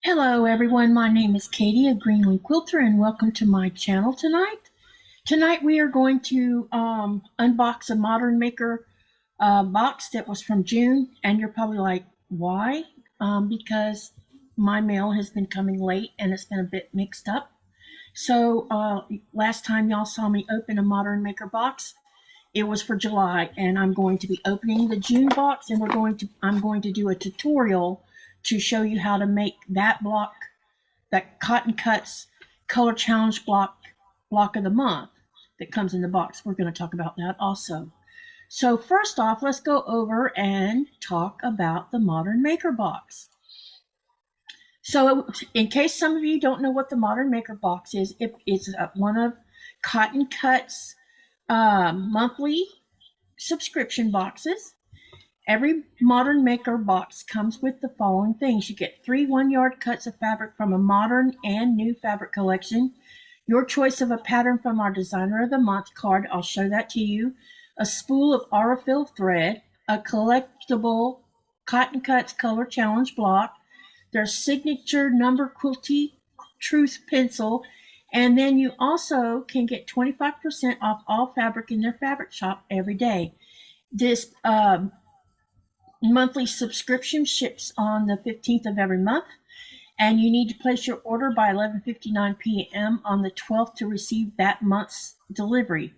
Hello everyone, my name is Katy of Greenland Quilter and welcome to my channel tonight. Tonight we are going to unbox a Modern Maker box that was from June, and you're probably like, why? Because my mail has been coming late and it's been a bit mixed up. So last time y'all saw me open a Modern Maker box, it was for July, and I'm going to be opening the June box, and I'm going to do a tutorial to show you how to make that block, that Cotton Cuts Color Challenge block of the month that comes in the box. We're going to talk about that also. So first off, let's go over and talk about the Modern Maker box. So in case some of you don't know what the Modern Maker box is, it's one of Cotton Cuts monthly subscription boxes. Every Modern Maker box comes with the following things. You get 3 1-yard cuts of fabric from a modern and new fabric collection, your choice of a pattern from our Designer of the Month card, I'll show that to you, a spool of Aurifil thread, a collectible Cotton Cuts Color Challenge block, their signature number quilty truth pencil, and then you also can get 25% off all fabric in their fabric shop every day. This monthly subscription ships on the 15th of every month, and you need to place your order by 11:59 p.m. on the 12th to receive that month's delivery.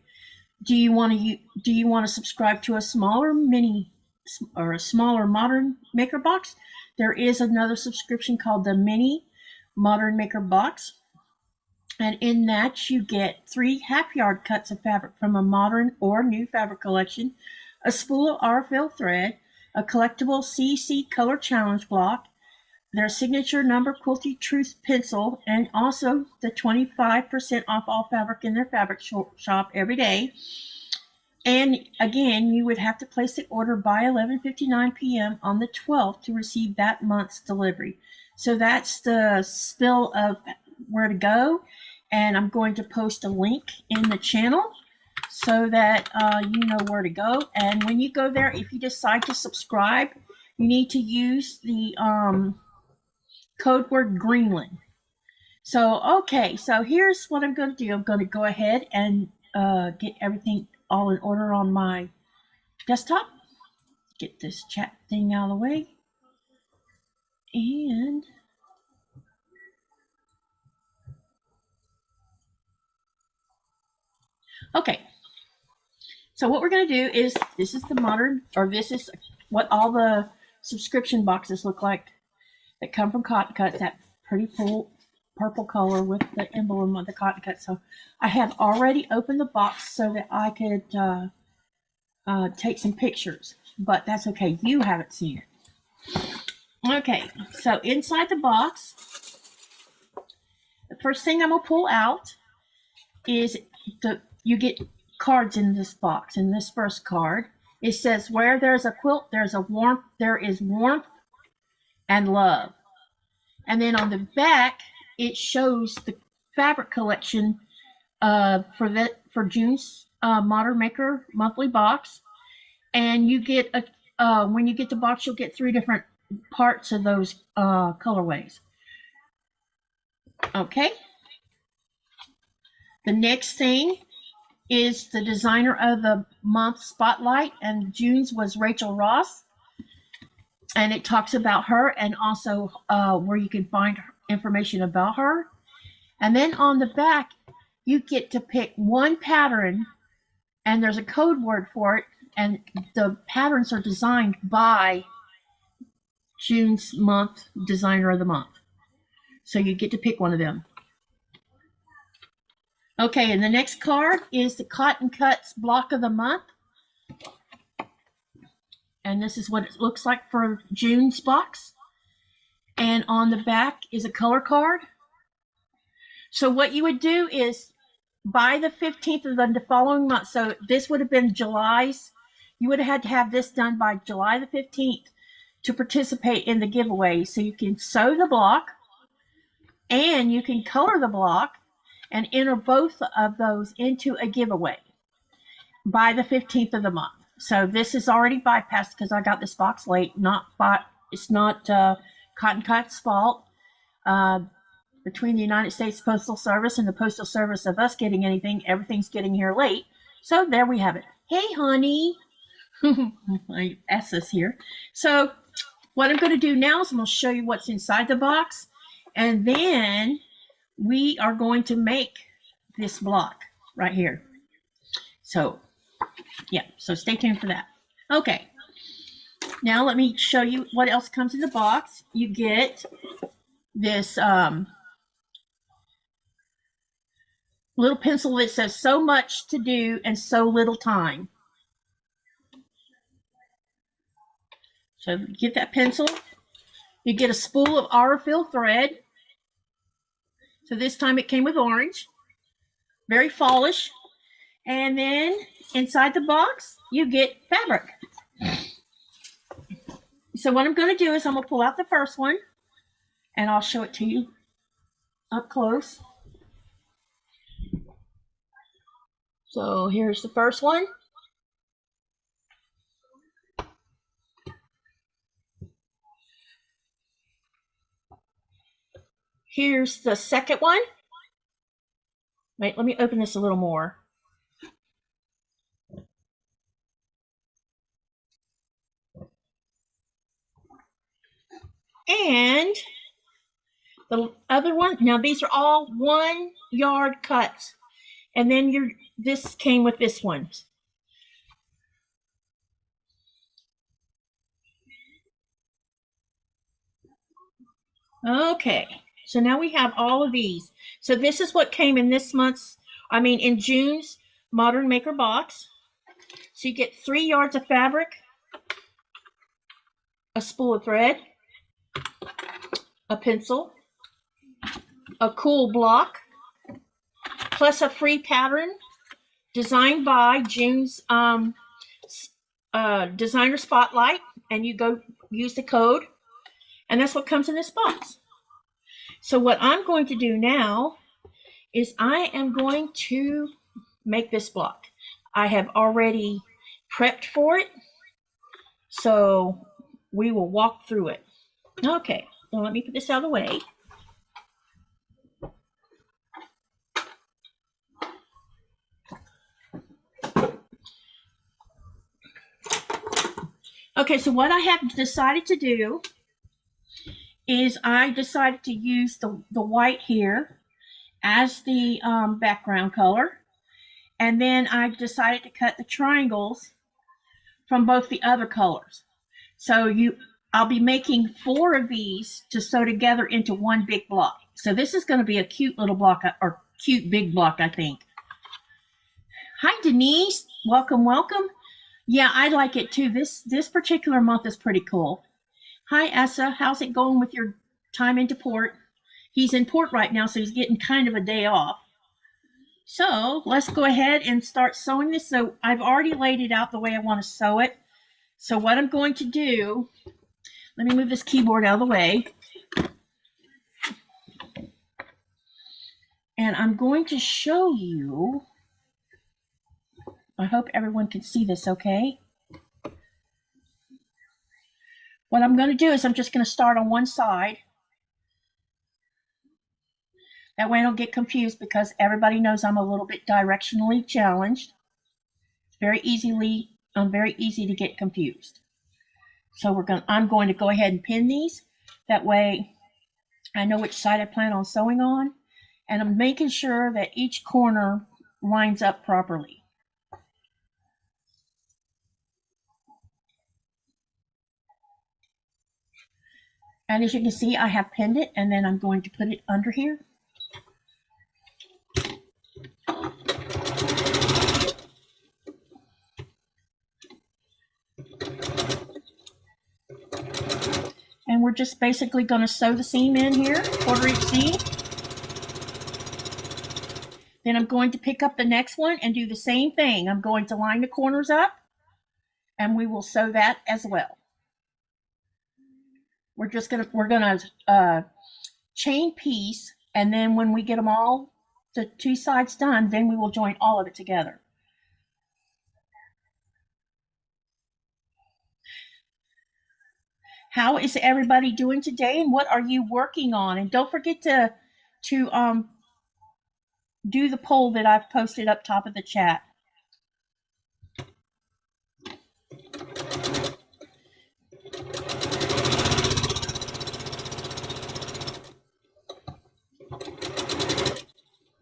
Do you want to subscribe to a smaller Modern Maker box? There is another subscription called the Mini Modern Maker box, and in that you get 3 half-yard cuts of fabric from a modern or new fabric collection, a spool of Aurifil thread, a collectible CC Color Challenge block, their signature number quilty truth pencil, and also the 25% off all fabric in their fabric shop every day. And again, you would have to place the order by 11:59 p.m. on the 12th to receive that month's delivery. So that's the spill of where to go, and I'm going to post a link in the channel so that you know where to go. And when you go there, if you decide to subscribe, you need to use the code word Greenland. So, okay, so here's what I'm going to do. I'm going to go ahead and get everything all in order on my desktop. Get this chat thing out of the way. And okay. So what we're going to do is, this is what all the subscription boxes look like that come from Cotton Cuts, that pretty cool purple color with the emblem of the Cotton Cuts. So I have already opened the box so that I could take some pictures, but that's okay. You haven't seen it. Okay, so inside the box, the first thing I'm going to pull out is you get cards in this box. In this first card, it says, where there's a quilt, there is warmth and love. And then on the back, it shows the fabric collection for June's Modern Maker monthly box. And you get when you get the box, you'll get 3 different parts of those colorways. Okay. The next thing is the Designer of the Month spotlight, and June's was Rachel Ross, and it talks about her and also where you can find information about her. And then on the back, you get to pick one pattern, and there's a code word for it, and the patterns are designed by June's month Designer of the Month. So you get to pick one of them. Okay, and the next card is the Cotton Cuts block of the month. And this is what it looks like for June's box. And on the back is a color card. So what you would do is, by the 15th of the following month, so this would have been July's, you would have had to have this done by July the 15th to participate in the giveaway. So you can sew the block and you can color the block and enter both of those into a giveaway by the 15th of the month. So this is already bypassed because I got this box late. It's not Cotton Cut's fault. Between the United States Postal Service and the Postal Service of us getting anything, everything's getting here late. So there we have it. Hey, honey. My S is here. So what I'm going to do now is I'm going to show you what's inside the box. And then we are going to make this block right here. So, yeah. So stay tuned for that. Okay. Now let me show you what else comes in the box. You get this little pencil that says so much to do and so little time. So get that pencil. You get a spool of Aurifil thread. So this time it came with orange. Very fallish. And then inside the box, you get fabric. So what I'm going to do is I'm going to pull out the first one and I'll show it to you up close. So here's the first one. Here's the second one. Wait, let me open this a little more. And the other one, now these are all 1 yard cuts. And then this came with this one. Okay, so now we have all of these. So this is what came in in June's Modern Maker box. So you get 3 yards of fabric, a spool of thread, a pencil, a cool block, plus a free pattern designed by June's designer spotlight, and you go use the code, and that's what comes in this box. So what I'm going to do now is I am going to make this block. I have already prepped for it, so we will walk through it. Okay, well, let me put this out of the way. Okay, so what I have decided to do is I decided to use the white here as the background color. And then I decided to cut the triangles from both the other colors. So I'll be making 4 of these to sew together into one big block. So this is going to be a cute little block, or cute big block, I think. Hi, Denise. Welcome, welcome. Yeah, I like it too. This particular month is pretty cool. Hi, Essa. How's it going with your time into port? He's in port right now, so he's getting kind of a day off. So let's go ahead and start sewing this. So I've already laid it out the way I want to sew it. So what I'm going to do, let me move this keyboard out of the way. And I'm going to show you, I hope everyone can see this okay. What I'm going to do is I'm just going to start on one side. That way I don't get confused, because everybody knows I'm a little bit directionally challenged. It's very easy to get confused. So I'm going to go ahead and pin these. That way I know which side I plan on sewing on. And I'm making sure that each corner lines up properly. And as you can see, I have pinned it, and then I'm going to put it under here. And we're just basically going to sew the seam in here, 1/4 inch seam. Then I'm going to pick up the next one and do the same thing. I'm going to line the corners up, and we will sew that as well. We're gonna chain piece, and then when we get them all, the 2 sides done, then we will join all of it together. How is everybody doing today, and what are you working on? And don't forget to do the poll that I've posted up top of the chat.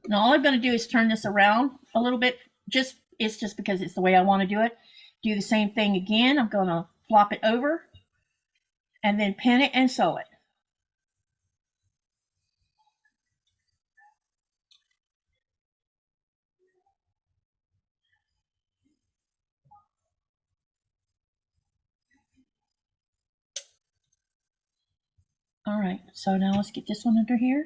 Now all I'm going to do is turn this around a little bit. It's just because it's the way I want to do it. Do the same thing again. I'm going to flop it over and then pin it and sew it. All right, so now let's get this one under here.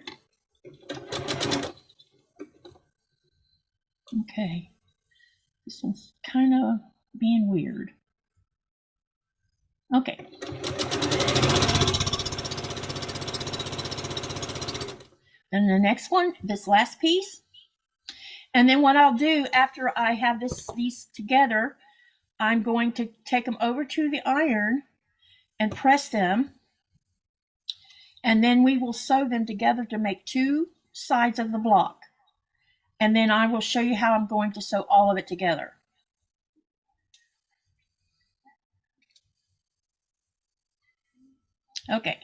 Okay, this one's kind of being weird. Okay. And the next one, this last piece. And then what I'll do after I have these together, I'm going to take them over to the iron and press them. And then we will sew them together to make two sides of the block. And then I will show you how I'm going to sew all of it together. Okay.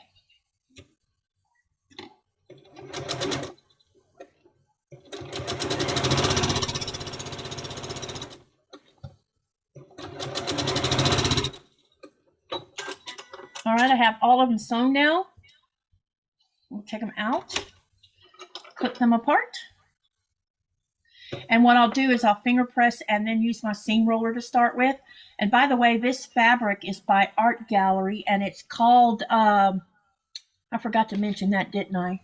All right, I have all of them sewn now. We'll take them out, put them apart. And what I'll do is I'll finger press and then use my seam roller to start with. And by the way, this fabric is by Art Gallery, and it's called, I forgot to mention that, didn't I?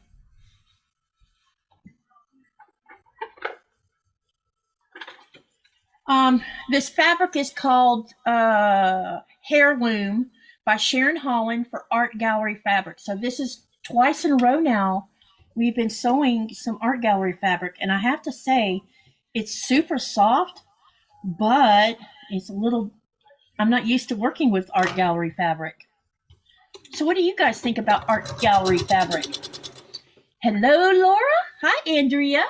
This fabric is called Heirloom by Sharon Holland for Art Gallery fabric. So this is twice in a row now we've been sewing some Art Gallery fabric, and I have to say it's super soft, but it's a little, I'm not used to working with Art Gallery fabric. So what do you guys think about Art Gallery fabric? Hello, Laura. Hi, Andrea.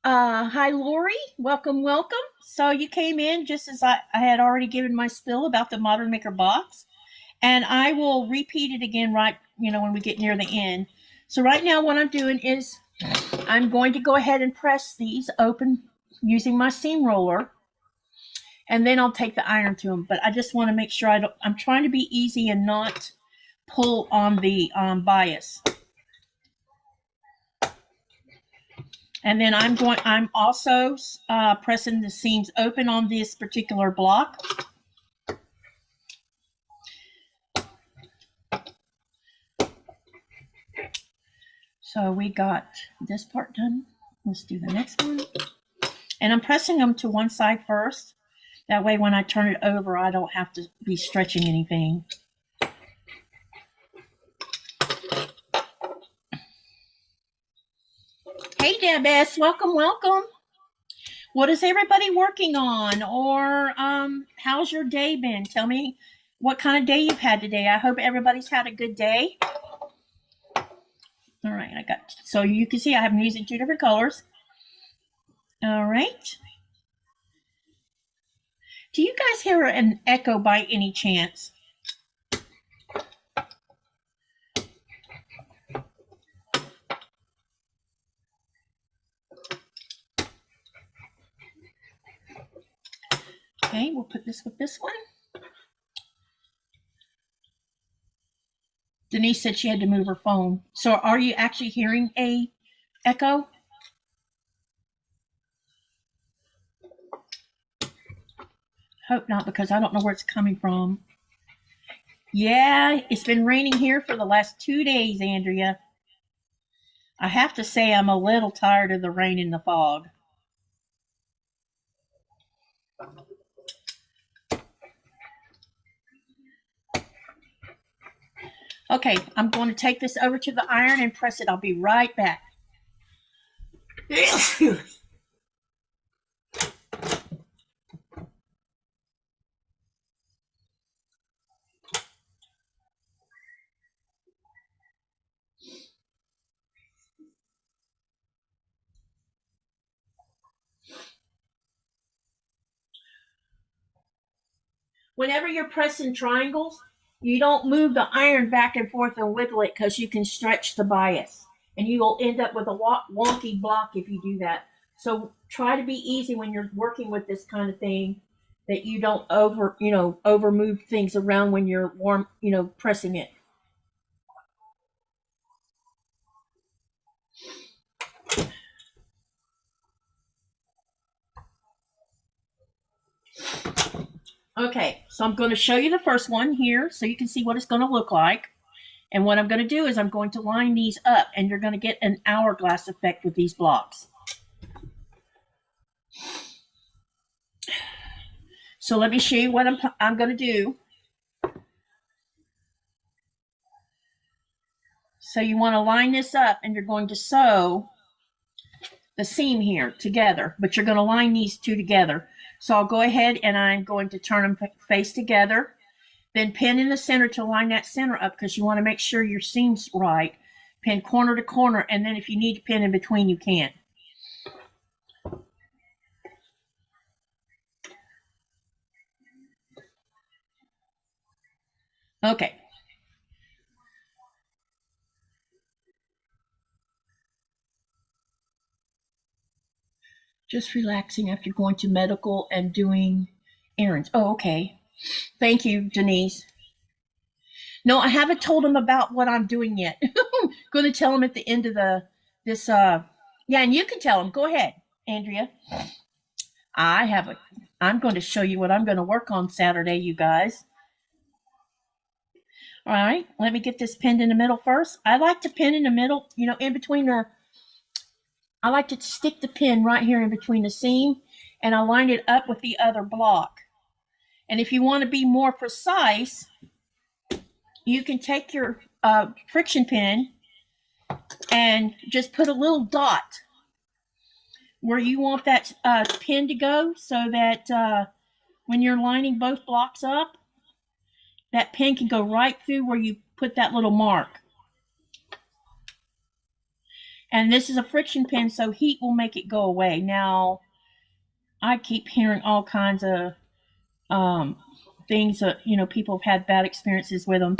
Hi, Lori. Welcome, welcome. So you came in just as I had already given my spiel about the Modern Maker box. And I will repeat it again right, when we get near the end. So right now what I'm doing is I'm going to go ahead and press these open using my seam roller. And then I'll take the iron to them. But I just want to make sure I'm trying to be easy and not pull on the bias. And then I'm also pressing the seams open on this particular block. So we got this part done. Let's do the next one. And I'm pressing them to one side first. That way when I turn it over, I don't have to be stretching anything. Hey, Debs, welcome, welcome. What is everybody working on? Or how's your day been? Tell me what kind of day you've had today. I hope everybody's had a good day. All right, so you can see I have them using two different colors. All right. Do you guys hear an echo by any chance? Okay, we'll put this with this one. Denise said she had to move her phone. So are you actually hearing a echo? Hope not, because I don't know where it's coming from. Yeah, it's been raining here for the last 2 days, Andrea. I have to say I'm a little tired of the rain and the fog. Okay, I'm going to take this over to the iron and press it. I'll be right back. whenever you're pressing triangles, you don't move the iron back and forth and wiggle it because you can stretch the bias. And you will end up with a wonky block if you do that. So try to be easy when you're working with this kind of thing, that you don't over move things around when you're pressing it. Okay, so I'm going to show you the first one here so you can see what it's going to look like. And what I'm going to do is I'm going to line these up, and you're going to get an hourglass effect with these blocks. So let me show you what I'm going to do. So you want to line this up, and you're going to sew the seam here together, but you're going to line these two together. So I'll go ahead and I'm going to turn them face together, then pin in the center to line that center up because you want to make sure your seam's right. Pin corner to corner, and then if you need to pin in between, you can. Okay. Just relaxing after going to medical and doing errands. Oh, okay. Thank you, Denise. No, I haven't told him about what I'm doing yet. Going to tell him at the end of this. Yeah, and you can tell him. Go ahead, Andrea. I'm going to show you what I'm going to work on Saturday, you guys. All right, let me get this pinned in the middle first. I like to pin in the middle, in between I like to stick the pin right here in between the seam, and I line it up with the other block. And if you want to be more precise, you can take your friction pin and just put a little dot where you want that pin to go, so that when you're lining both blocks up, that pin can go right through where you put that little mark. And this is a friction pin, so heat will make it go away. Now, I keep hearing all kinds of things that, people have had bad experiences with them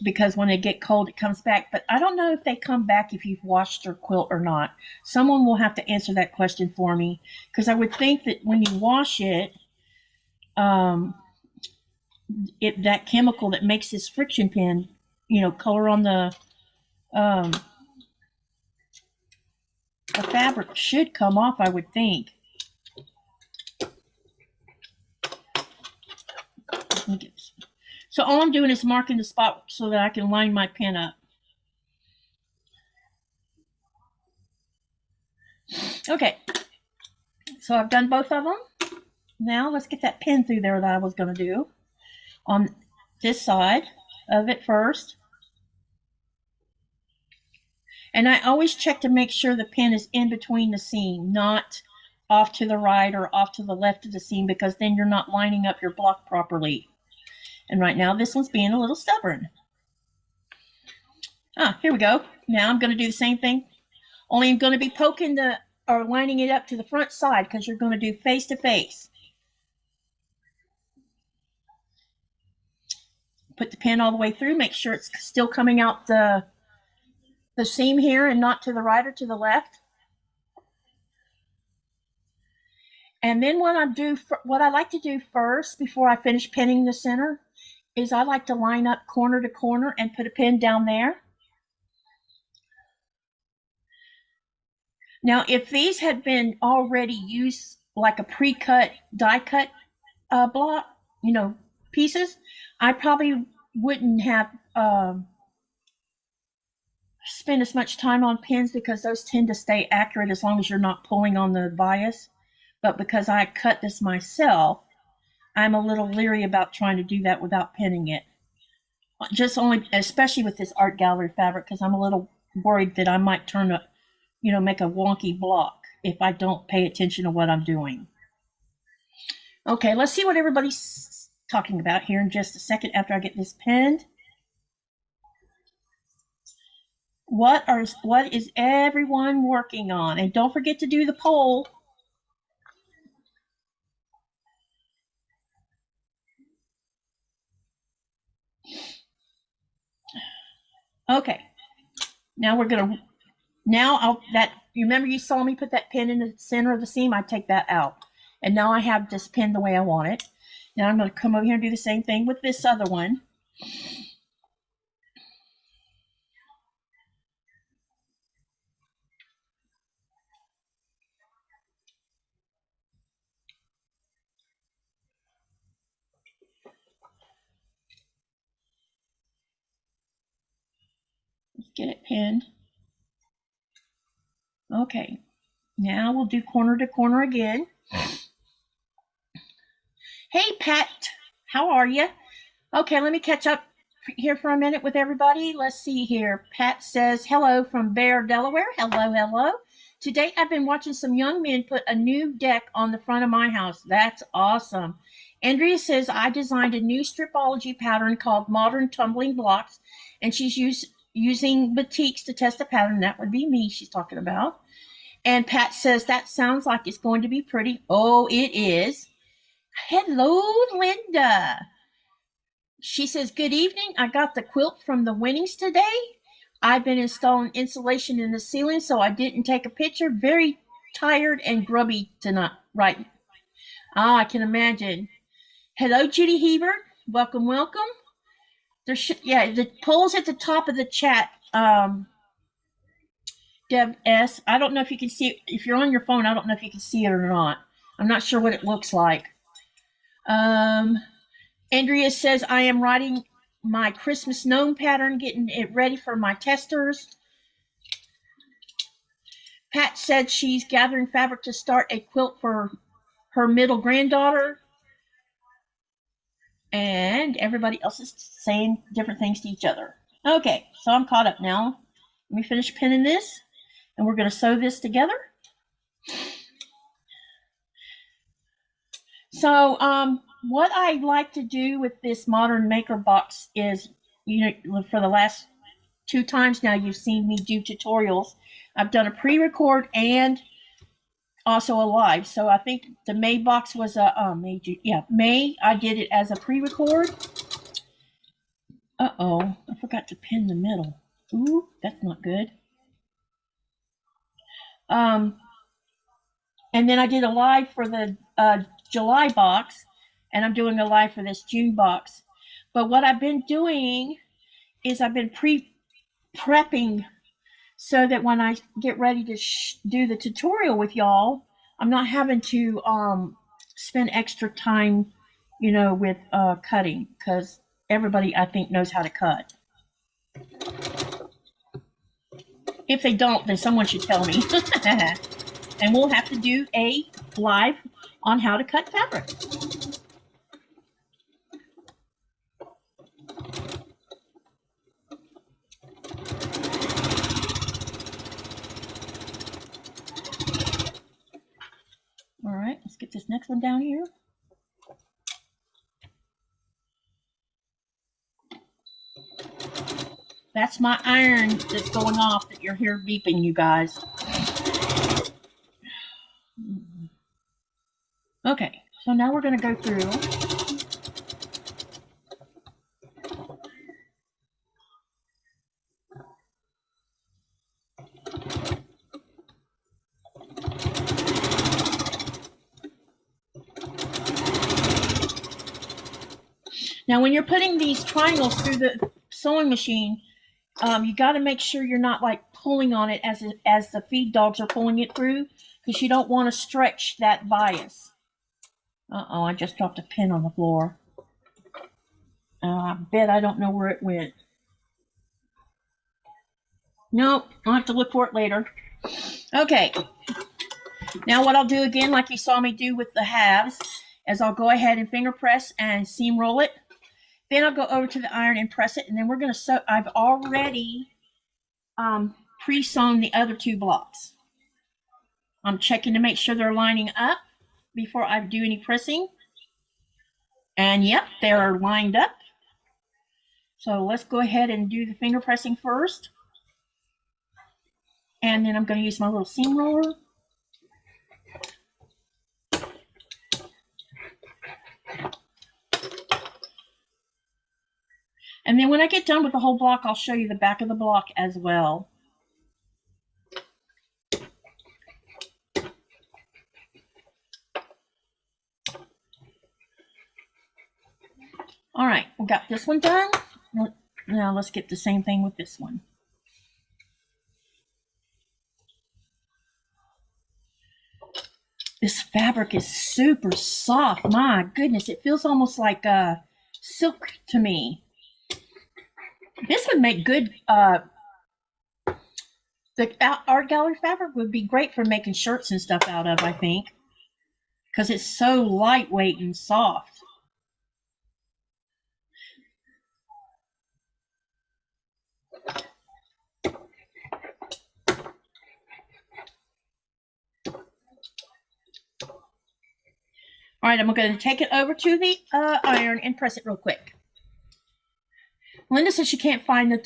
because when they get cold, it comes back. But I don't know if they come back if you've washed your quilt or not. Someone will have to answer that question for me, because I would think that when you wash it, that chemical that makes this friction pin, color on the fabric should come off, I would think. So all I'm doing is marking the spot so that I can line my pin up. Okay, so I've done both of them. Now let's get that pin through there that I was going to do on this side of it first. And I always check to make sure the pin is in between the seam, not off to the right or off to the left of the seam, because then you're not lining up your block properly. And right now this one's being a little stubborn. Here we go. Now I'm going to do the same thing, only I'm going to be poking or lining it up to the front side, because you're going to do face to face. Put the pin all the way through, make sure it's still coming out the seam here and not to the right or to the left. And then what I like to do first before I finish pinning the center is I like to line up corner to corner and put a pin down there. Now, if these had been already used like a pre-cut, die-cut block, pieces, I probably wouldn't have spent as much time on pins, because those tend to stay accurate as long as you're not pulling on the bias. But because I cut this myself, I'm a little leery about trying to do that without pinning it. Especially with this art gallery fabric, because I'm a little worried that I might make a wonky block if I don't pay attention to what I'm doing. Okay, let's see what everybody's talking about here in just a second after I get this pinned. What is everyone working on? And don't forget to do the poll. Okay, now you remember you saw me put that pin in the center of the seam? I take that out. And now I have this pin the way I want it. Now I'm going to come over here and do the same thing with this other one. Let's get it pinned. Okay, now we'll do corner to corner again. Hey, Pat, how are you? Okay, let me catch up here for a minute with everybody. Let's see here. Pat says, hello from Bear, Delaware. Hello, hello. Today I've been watching some young men put a new deck on the front of my house. That's awesome. Andrea says, I designed a new stripology pattern called Modern Tumbling Blocks, and she's using batiks to test the pattern. That would be me she's talking about. And Pat says, that sounds like it's going to be pretty. Oh, it is. Hello, Linda. She says, good evening. I got the quilt from the Winnings today. I've been installing insulation in the ceiling, so I didn't take a picture. Very tired and grubby tonight. Right. I can imagine. Hello, Judy Hebert. Welcome, welcome. The poll's at the top of the chat. Deb S. I don't know if you can see it. If you're on your phone, I don't know if you can see it or not. I'm not sure what it looks like. Andrea says, I am writing my Christmas gnome pattern, getting it ready for my testers. Pat said she's gathering fabric to start a quilt for her middle granddaughter. And everybody else is saying different things to each other. Okay, so I'm caught up now. Let me finish pinning this, and we're going to sew this together. So what I like to do with this Modern Maker box is, for the last 2 times now you've seen me do tutorials. I've done a pre-record and also a live. So I think the May box was May. I did it as a pre-record. I forgot to pin the middle. Ooh, that's not good. And then I did a live for the July box, and I'm doing a live for this June box. But what I've been doing is I've been prepping so that when I get ready to do the tutorial with y'all, I'm not having to spend extra time, with cutting, because everybody, I think, knows how to cut. If they don't, then someone should tell me. And we'll have to do a live on how to cut fabric. All right, let's get this next one down here. That's my iron that's going off that you're here beeping, you guys. Okay, so now we're going to go through. Now, when you're putting these triangles through the sewing machine, you got to make sure you're not like pulling on it as the feed dogs are pulling it through, because you don't want to stretch that bias. I just dropped a pin on the floor. I bet I don't know where it went. Nope, I'll have to look for it later. Okay. Now what I'll do again, like you saw me do with the halves, is I'll go ahead and finger press and seam roll it. Then I'll go over to the iron and press it, and then we're going to sew. I've already pre-sewn the other 2 blocks. I'm checking to make sure they're lining up before I do any pressing. And yep, they're lined up. So let's go ahead and do the finger pressing first. And then I'm going to use my little seam roller. And then when I get done with the whole block, I'll show you the back of the block as well. All right, we got this one done. Now let's get the same thing with this one. This fabric is super soft. My goodness, it feels almost like silk to me. This would make good, the art gallery fabric would be great for making shirts and stuff out of, I think, because it's so lightweight and soft. All right, I'm going to take it over to the iron and press it real quick. Linda says she can't find the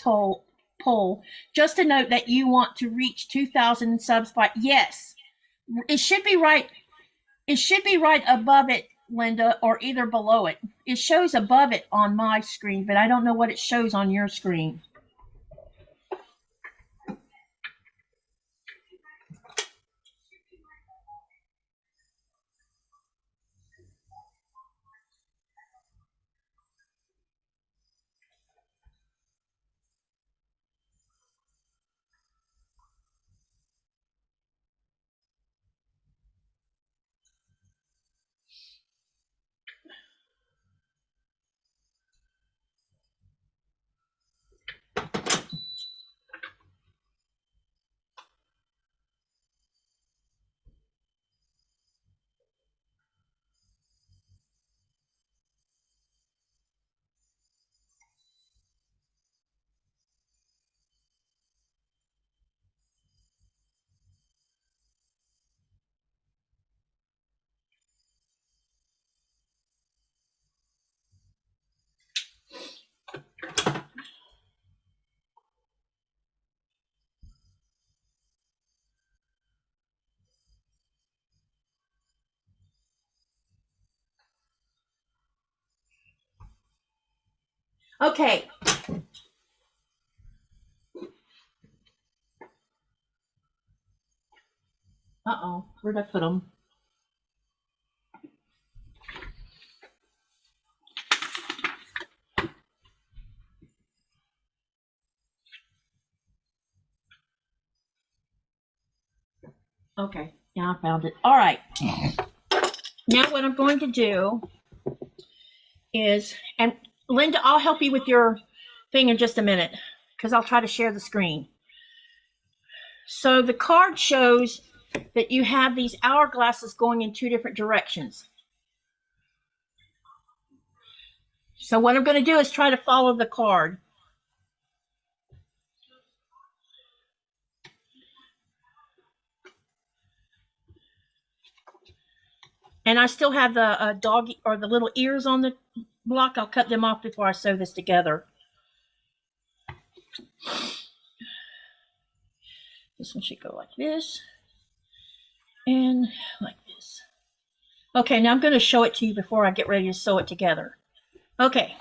poll. Just a note that you want to reach 2,000 subs by, yes, it should be right. It should be right above it, Linda, or either below it. It shows above it on my screen, but I don't know what it shows on your screen. Okay. Uh-oh, where'd I put them? Okay, now I found it. All right. Now what I'm going to do is, and Linda, I'll help you with your thing in just a minute because I'll try to share the screen. So the card shows that you have these hourglasses going in two different directions. So what I'm going to do is try to follow the card. And I still have the dog or the little ears on the block. I'll cut them off before I sew this together. This one should go like this and like this. Okay, now I'm going to show it to you before I get ready to sew it together. Okay.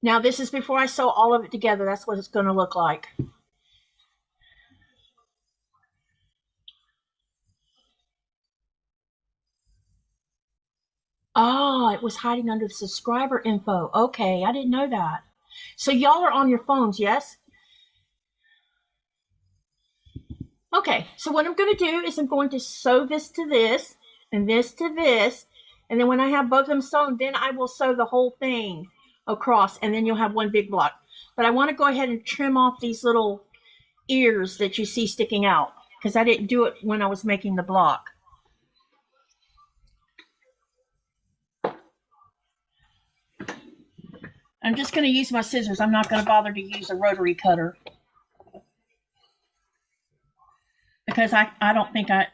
Now this is before I sew all of it together. That's what it's going to look like. Oh, it was hiding under the subscriber info. Okay, I didn't know that. So y'all are on your phones, yes? Okay, so what I'm going to do is I'm going to sew this to this and this to this. And then when I have both of them sewn, then I will sew the whole thing across and then you'll have one big block. But I want to go ahead and trim off these little ears that you see sticking out because I didn't do it when I was making the block. I'm just going to use my scissors. I'm not going to bother to use a rotary cutter. Because I don't think I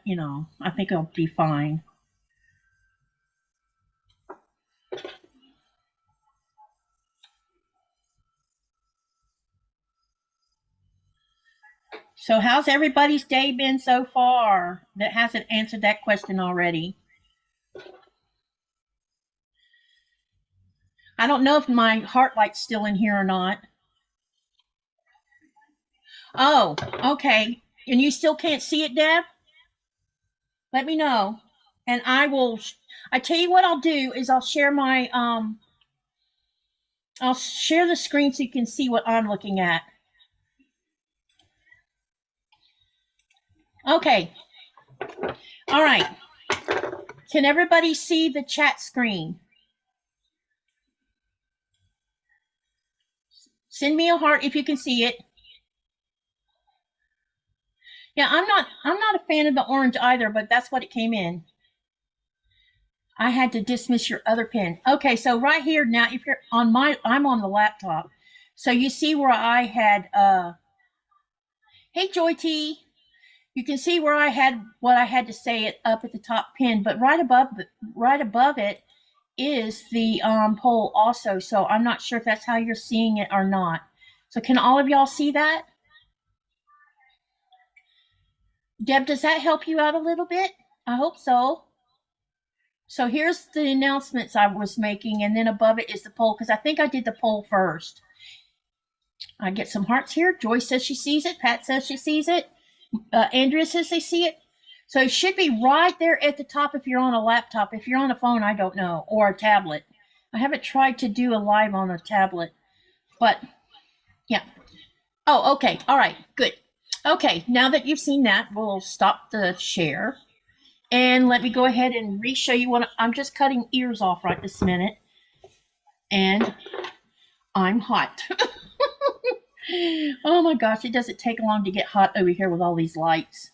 think it'll be fine. So how's everybody's day been so far that hasn't answered that question already? I don't know if my heart light's still in here or not. Oh, okay. And you still can't see it, Deb? Let me know. And I tell you what I'll do is I'll share I'll share the screen so you can see what I'm looking at. Okay. All right. Can everybody see the chat screen? Send me a heart if you can see it. Yeah, I'm not a fan of the orange either, but that's what it came in. I had to dismiss your other pen. Okay, so right here now, if you're on I'm on the laptop. So you see where I had hey Joy T. You can see where I had what I had to say it up at the top pin, but right above it is the poll also. So I'm not sure if that's how you're seeing it or not. So can all of y'all see that? Deb, does that help you out a little bit? I hope so. So here's the announcements I was making, and then above it is the poll, because I think I did the poll first. I get some hearts here. Joy says she sees it. Pat says she sees it. Andrea says they see it. So it should be right there at the top if you're on a laptop. If you're on a phone, I don't know, or a tablet. I haven't tried to do a live on a tablet, but yeah. Oh, okay. All right, good. Okay, now that you've seen that, we'll stop the share. And let me go ahead and re-show you what I'm just cutting ears off right this minute. And I'm hot. Oh my gosh, it doesn't take long to get hot over here with all these lights.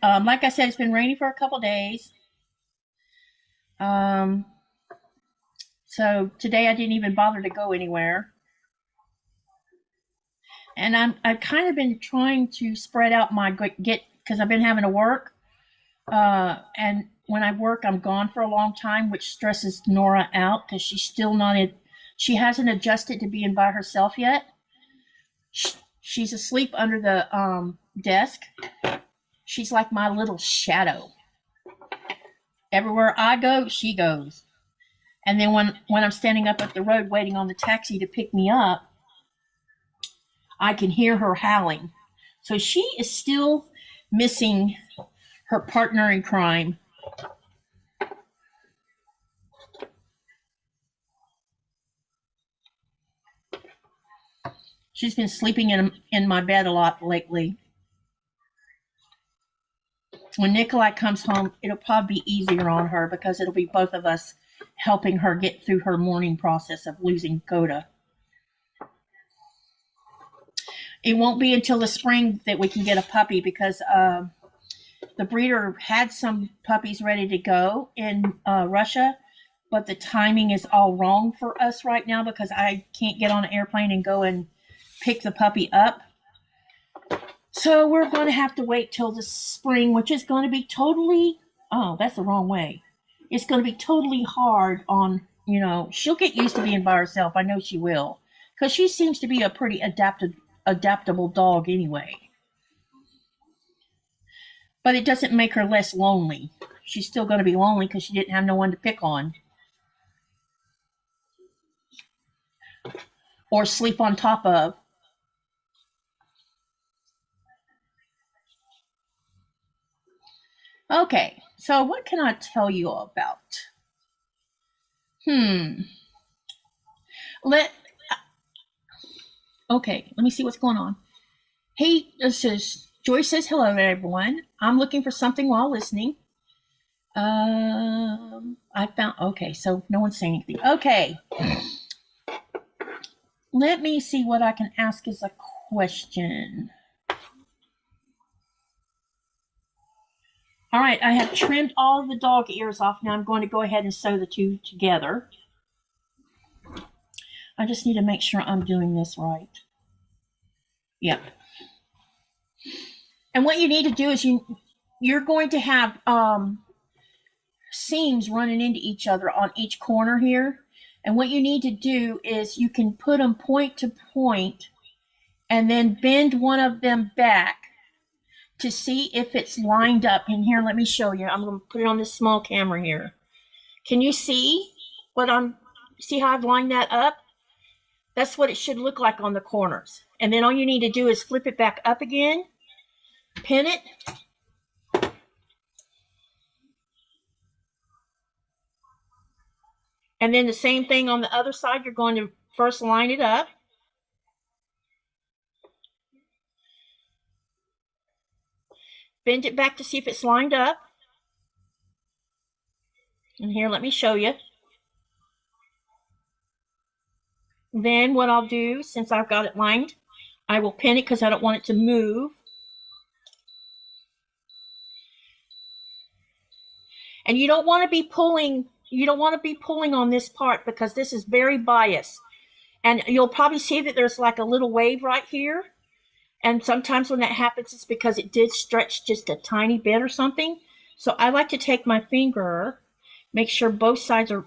Like I said, it's been raining for a couple days. So today I didn't even bother to go anywhere. And I've kind of been trying to spread out my because I've been having to work. And when I work, I'm gone for a long time, which stresses Nora out because she's still she hasn't adjusted to being by herself yet. She's asleep under the desk. She's like my little shadow. Everywhere I go, she goes. And then when I'm standing up at the road waiting on the taxi to pick me up, I can hear her howling. So she is still missing her partner in crime. She's been sleeping in my bed a lot lately. When Nikolai comes home, it'll probably be easier on her because it'll be both of us helping her get through her mourning process of losing Coda. It won't be until the spring that we can get a puppy because the breeder had some puppies ready to go in Russia, but the timing is all wrong for us right now because I can't get on an airplane and go and pick the puppy up. So we're going to have to wait till the spring, which is going to be totally, oh, that's the wrong way. It's going to be totally hard on, she'll get used to being by herself. I know she will, because she seems to be a pretty adaptable dog anyway. But it doesn't make her less lonely. She's still going to be lonely because she didn't have no one to pick on or sleep on top of. Okay, so what can I tell you about? Okay, let me see what's going on. Hey, Joy says hello to everyone. I'm looking for something while listening. Okay, so no one's saying anything. Okay. Let me see what I can ask as a question. All right, I have trimmed all of the dog ears off. Now I'm going to go ahead and sew the two together. I just need to make sure I'm doing this right. Yep. And what you need to do is you're going to have seams running into each other on each corner here. And what you need to do is you can put them point to point and then bend one of them back to see if it's lined up. And here, let me show you. I'm going to put it on this small camera here. Can you see what I'm See how I've lined that up? That's what it should look like on the corners. And then all you need to do is flip it back up again, pin it, and then the same thing on the other side. You're going to first line it up. Bend it back to see if it's lined up. And here, let me show you. Then what I'll do, since I've got it lined, I will pin it because I don't want it to move. And you don't want to be pulling, on this part because this is very biased. And you'll probably see that there's like a little wave right here. And sometimes when that happens, it's because it did stretch just a tiny bit or something. So I like to take my finger, make sure both sides are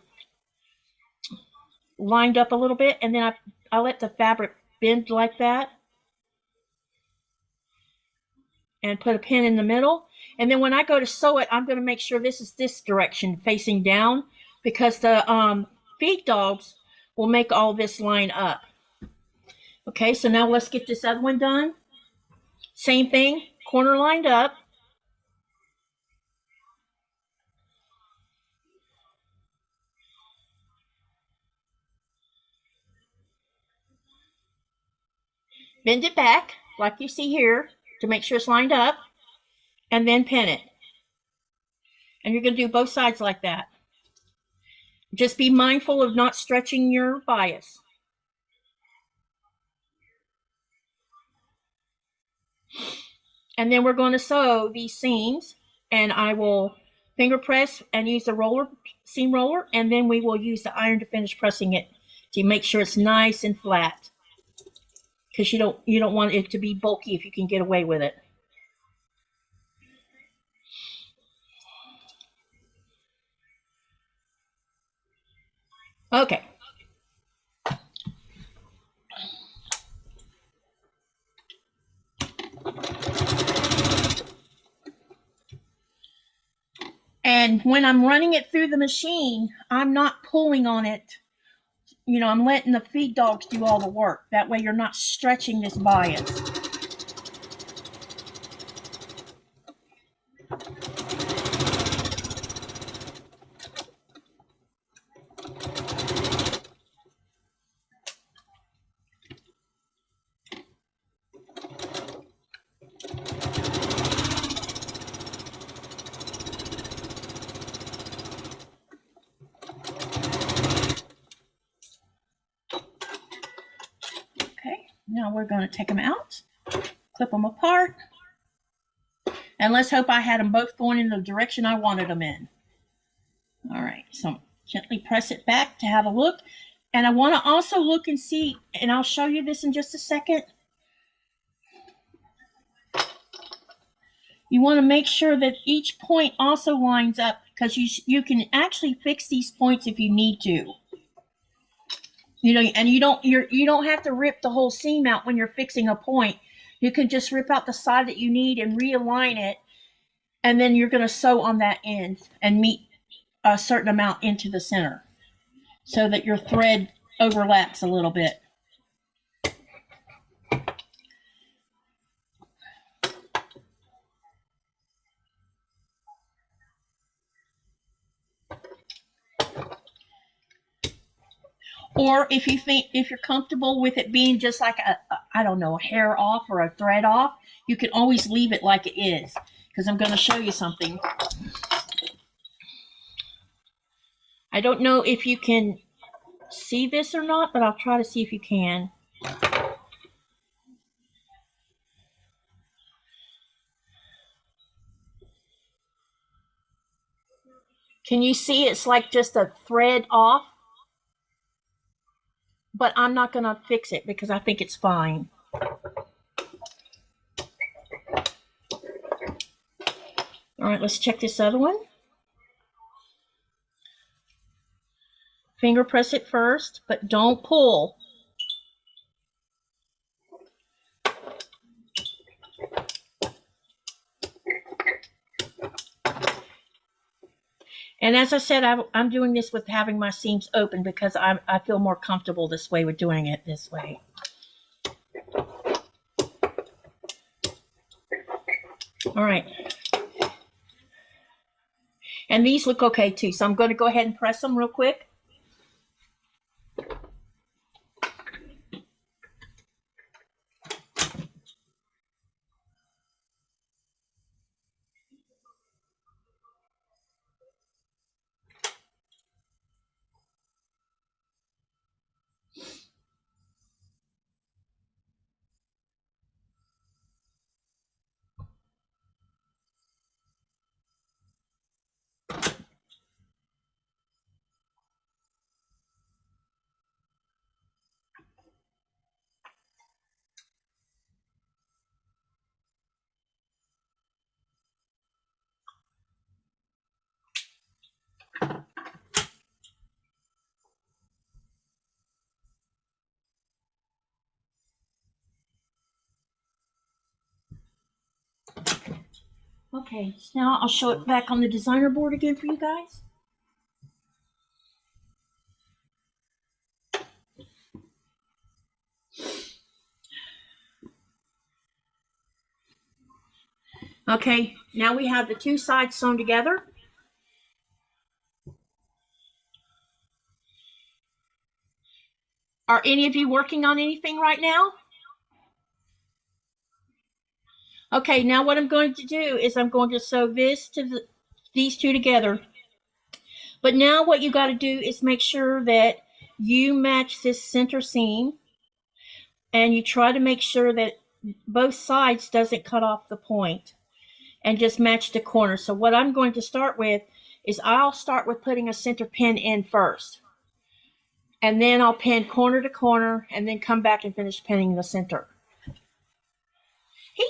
lined up a little bit, and then I let the fabric bend like that. And put a pin in the middle. And then when I go to sew it, I'm going to make sure this is this direction facing down, because the feed dogs will make all this line up. Okay, so now let's get this other one done. Same thing, corner lined up. Bend it back like you see here to make sure it's lined up, and then pin it. And you're going to do both sides like that. Just be mindful of not stretching your bias. And then we're going to sew these seams, and I will finger press and use the roller, seam roller, and then we will use the iron to finish pressing it to make sure it's nice and flat, because you don't want it to be bulky if you can get away with it. Okay. And when I'm running it through the machine, I'm not pulling on it. You know, I'm letting the feed dogs do all the work. That way you're not stretching this bias. Now we're going to take them out, clip them apart, and let's hope I had them both going in the direction I wanted them in. All right, so gently press it back to have a look. And I want to also look and see, and I'll show you this in just a second. You want to make sure that each point also lines up, because you can actually fix these points if you need to. You know, and you don't have to rip the whole seam out when you're fixing a point. You can just rip out the side that you need and realign it, and then you're going to sew on that end and meet a certain amount into the center so that your thread overlaps a little bit. Or if you're comfortable with it being just like I don't know, a hair off or a thread off, you can always leave it like it is, because I'm going to show you something. I don't know if you can see this or not, but I'll try to see if you can. Can you see it's like just a thread off? But I'm not going to fix it because I think it's fine. All right, let's check this other one. Finger press it first, but don't pull. And as I said, I'm doing this with having my seams open because I feel more comfortable this way with doing it this way. All right. And these look okay too. So I'm going to go ahead and press them real quick. Okay, so now I'll show it back on the designer board again for you guys. Okay, now we have the two sides sewn together. Are any of you working on anything right now? Okay, now what I'm going to do is I'm going to sew this to these two together. But now what you got to do is make sure that you match this center seam, and you try to make sure that both sides doesn't cut off the point, and just match the corner. So what I'm going to start with is I'll start with putting a center pin in first, and then I'll pin corner to corner, and then come back and finish pinning the center. Hey,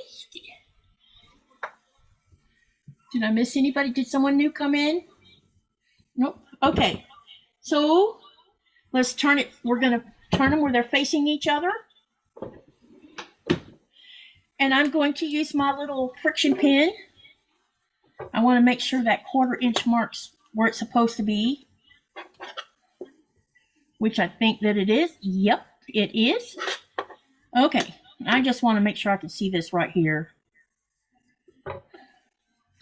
did I miss anybody? Did someone new come in? Nope. Okay, so let's turn it. We're going to turn them where they're facing each other. And I'm going to use my little friction pin. I want to make sure that 1/4 inch marks where it's supposed to be, which I think that it is. Yep, it is. Okay, I just want to make sure I can see this right here.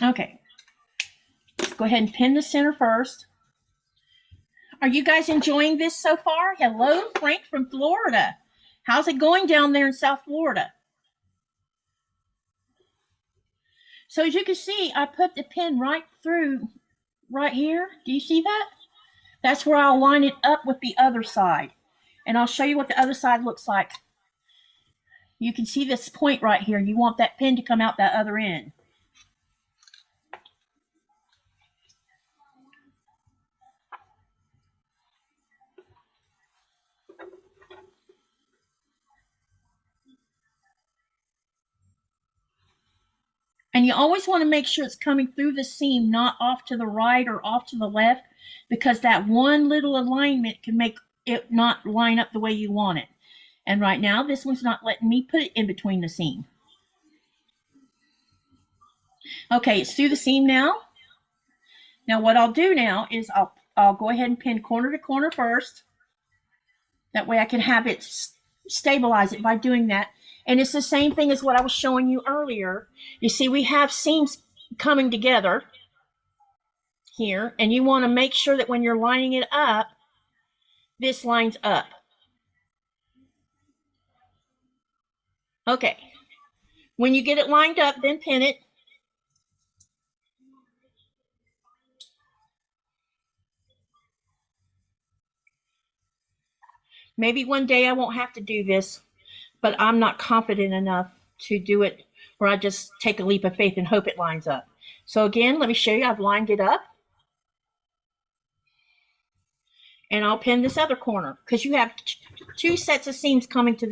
Okay, let's go ahead and pin the center first. Are you guys enjoying this so far? Hello, Frank from Florida. How's it going down there in South Florida? So as you can see, I put the pin right through right here. Do you see that? That's where I'll line it up with the other side. And I'll show you what the other side looks like. You can see this point right here. You want that pin to come out that other end. And you always want to make sure it's coming through the seam, not off to the right or off to the left, because that one little alignment can make it not line up the way you want it. And right now, this one's not letting me put it in between the seam. Okay, it's through the seam now. Now what I'll do now is I'll go ahead and pin corner to corner first. That way I can have it stabilize it by doing that. And it's the same thing as what I was showing you earlier. You see, we have seams coming together here, and you want to make sure that when you're lining it up, this lines up. Okay. When you get it lined up, then pin it. Maybe one day I won't have to do this, but I'm not confident enough to do it where I just take a leap of faith and hope it lines up. So again, let me show you. I've lined it up. And I'll pin this other corner because you have two sets of seams coming to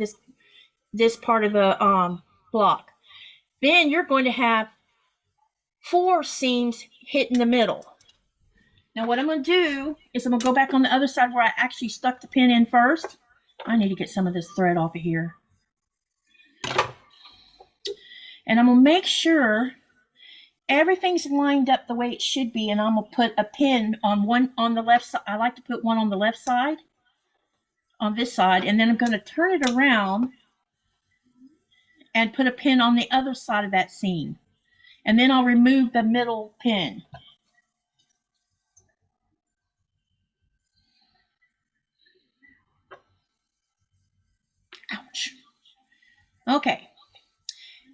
this part of the block. Then you're going to have 4 seams hit in the middle. Now what I'm going to do is I'm going to go back on the other side where I actually stuck the pin in first. I need to get some of this thread off of here. And I'm going to make sure everything's lined up the way it should be, and I'm gonna put a pin on one on the left side. I like to put one on the left side, on this side, and then I'm going to turn it around and put a pin on the other side of that seam, and then I'll remove the middle pin. Ouch. Okay.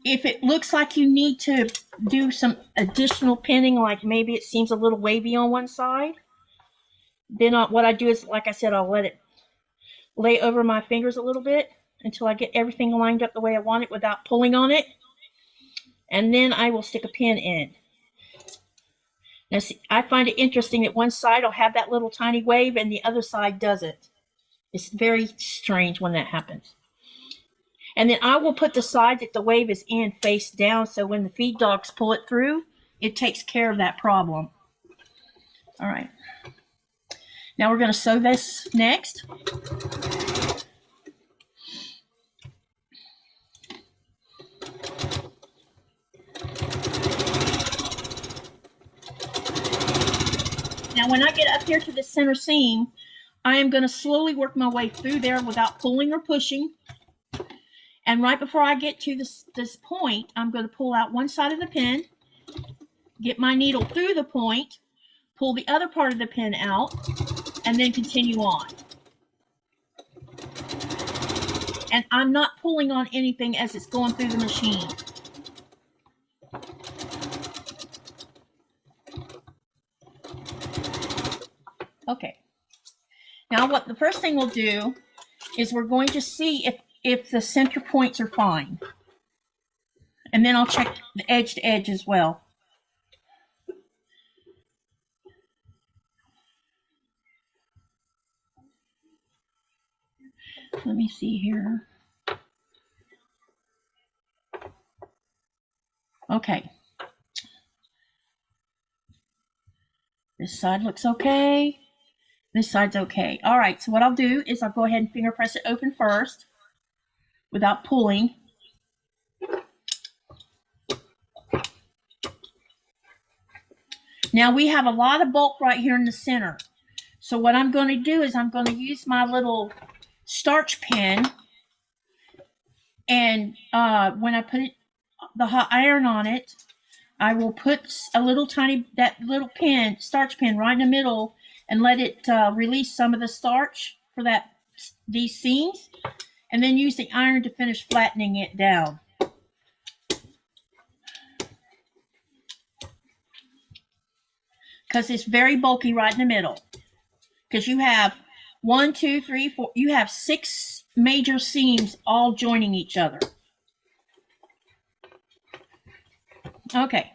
If it looks like you need to do some additional pinning, like maybe it seems a little wavy on one side, then what I do is, like I said, I'll let it lay over my fingers a little bit until I get everything lined up the way I want it without pulling on it. And then I will stick a pin in. Now, see, I find it interesting that one side will have that little tiny wave and the other side doesn't. It's very strange when that happens. And then I will put the side that the wave is in face down, so when the feed dogs pull it through, it takes care of that problem. All right. Now we're going to sew this next. Now when I get up here to the center seam, I am going to slowly work my way through there without pulling or pushing. And right before I get to this point, I'm going to pull out one side of the pin, get my needle through the point, pull the other part of the pin out, and then continue on. And I'm not pulling on anything as it's going through the machine. Okay. Now what the first thing we'll do is we're going to see if the center points are fine. And then I'll check the edge to edge as well. Let me see here. Okay. This side looks okay. This side's okay. All right, so what I'll do is I'll go ahead and finger press it open first without pulling. Now we have a lot of bulk right here in the center. So what I'm going to do is I'm going to use my little starch pen, and when I put the hot iron on it, I will put a little tiny, that little pen, starch pen, right in the middle, and let it release some of the starch for these seams, and then use the iron to finish flattening it down. Because it's very bulky right in the middle. Because you have 1, 2, 3, 4, you have 6 major seams all joining each other. Okay.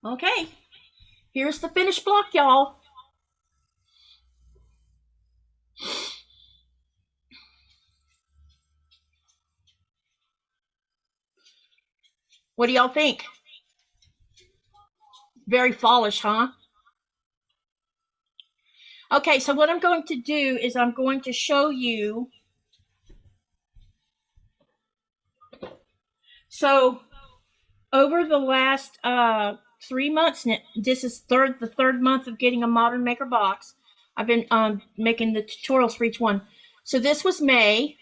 Okay, here's the finished block, y'all. What do y'all think? Very fallish, huh? Okay, so what I'm going to do is I'm going to show you. So over the last 3 months, this is the third month of getting a Modern Maker box. I've been making the tutorials for each one. So this was May.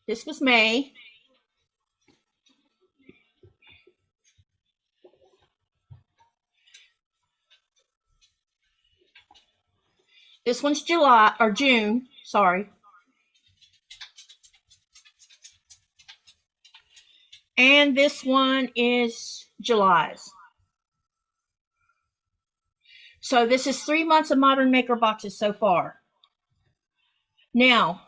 This was May. This one's July or June, sorry. And this one is July's. So this is 3 months of Modern Maker boxes so far. Now,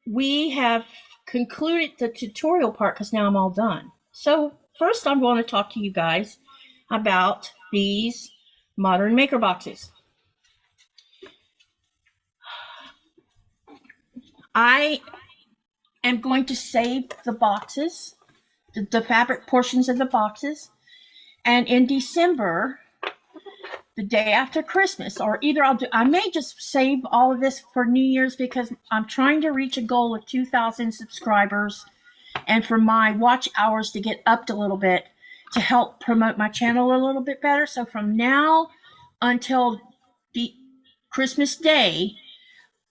we have concluded the tutorial part because now I'm all done. So first I'm going to talk to you guys about these Modern Maker boxes. I am going to save the boxes, the fabric portions of the boxes, and in December, the day after Christmas, or either I may just save all of this for New Year's because I'm trying to reach a goal of 2,000 subscribers and for my watch hours to get up a little bit to help promote my channel a little bit better. So from now until the Christmas Day,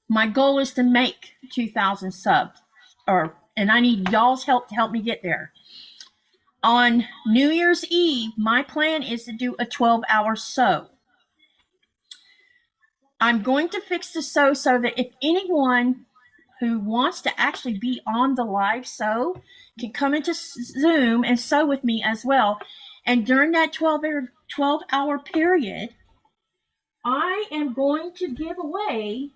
my goal is to make 2,000 subs, and I need y'all's help to help me get there. On New Year's Eve, my plan is to do a 12-hour sew. I'm going to fix the sew so that if anyone who wants to actually be on the live sew can come into Zoom and sew with me as well. And during that 12-hour period, I am going to give away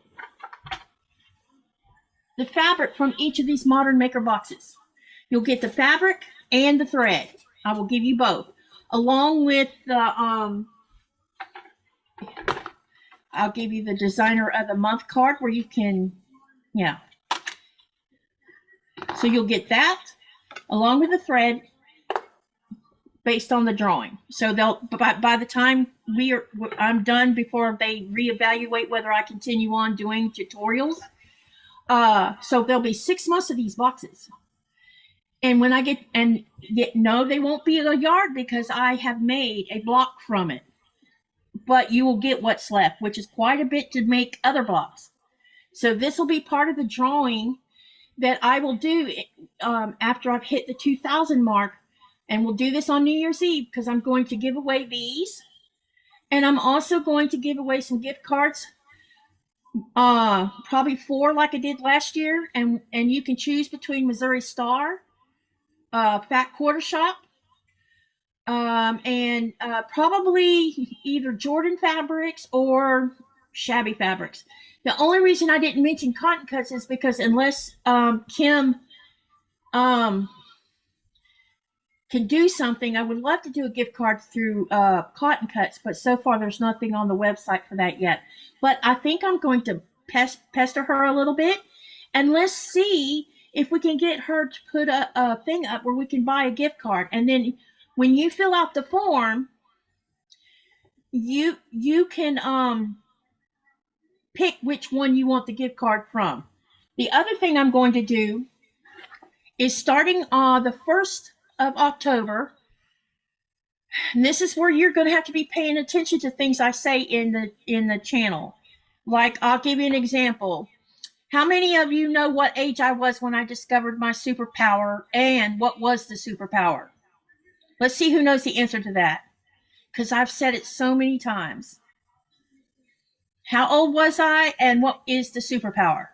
the fabric from each of these Modern Maker boxes. You'll get the fabric and the thread. I will give you both, along with the I'll give you the designer of the month card where you can, yeah. So you'll get that along with the thread based on the drawing. So they'll by the time I'm done, before they reevaluate whether I continue on doing tutorials. So there'll be 6 months of these boxes. And when I no, they won't be a yard because I have made a block from it. But you will get what's left, which is quite a bit to make other blocks. So this will be part of the drawing that I will do after I've hit the 2,000 mark. And we'll do this on New Year's Eve because I'm going to give away these. And I'm also going to give away some gift cards. Probably 4 like I did last year. And you can choose between Missouri Star, Fat Quarter Shop, and probably either Jordan Fabrics or Shabby Fabrics. The only reason I didn't mention Cotton Cuts is because unless Kim can do something, I would love to do a gift card through Cotton Cuts, but so far there's nothing on the website for that yet. But I think I'm going to pester her a little bit, and let's see if we can get her to put a thing up where we can buy a gift card. And then when you fill out the form, you can pick which one you want the gift card from. The other thing I'm going to do is starting the 1st of October, and this is where you're going to have to be paying attention to things I say in the channel. Like, I'll give you an example. How many of you know what age I was when I discovered my superpower, and what was the superpower? Let's see who knows the answer to that, because I've said it so many times. How old was I, and what is the superpower?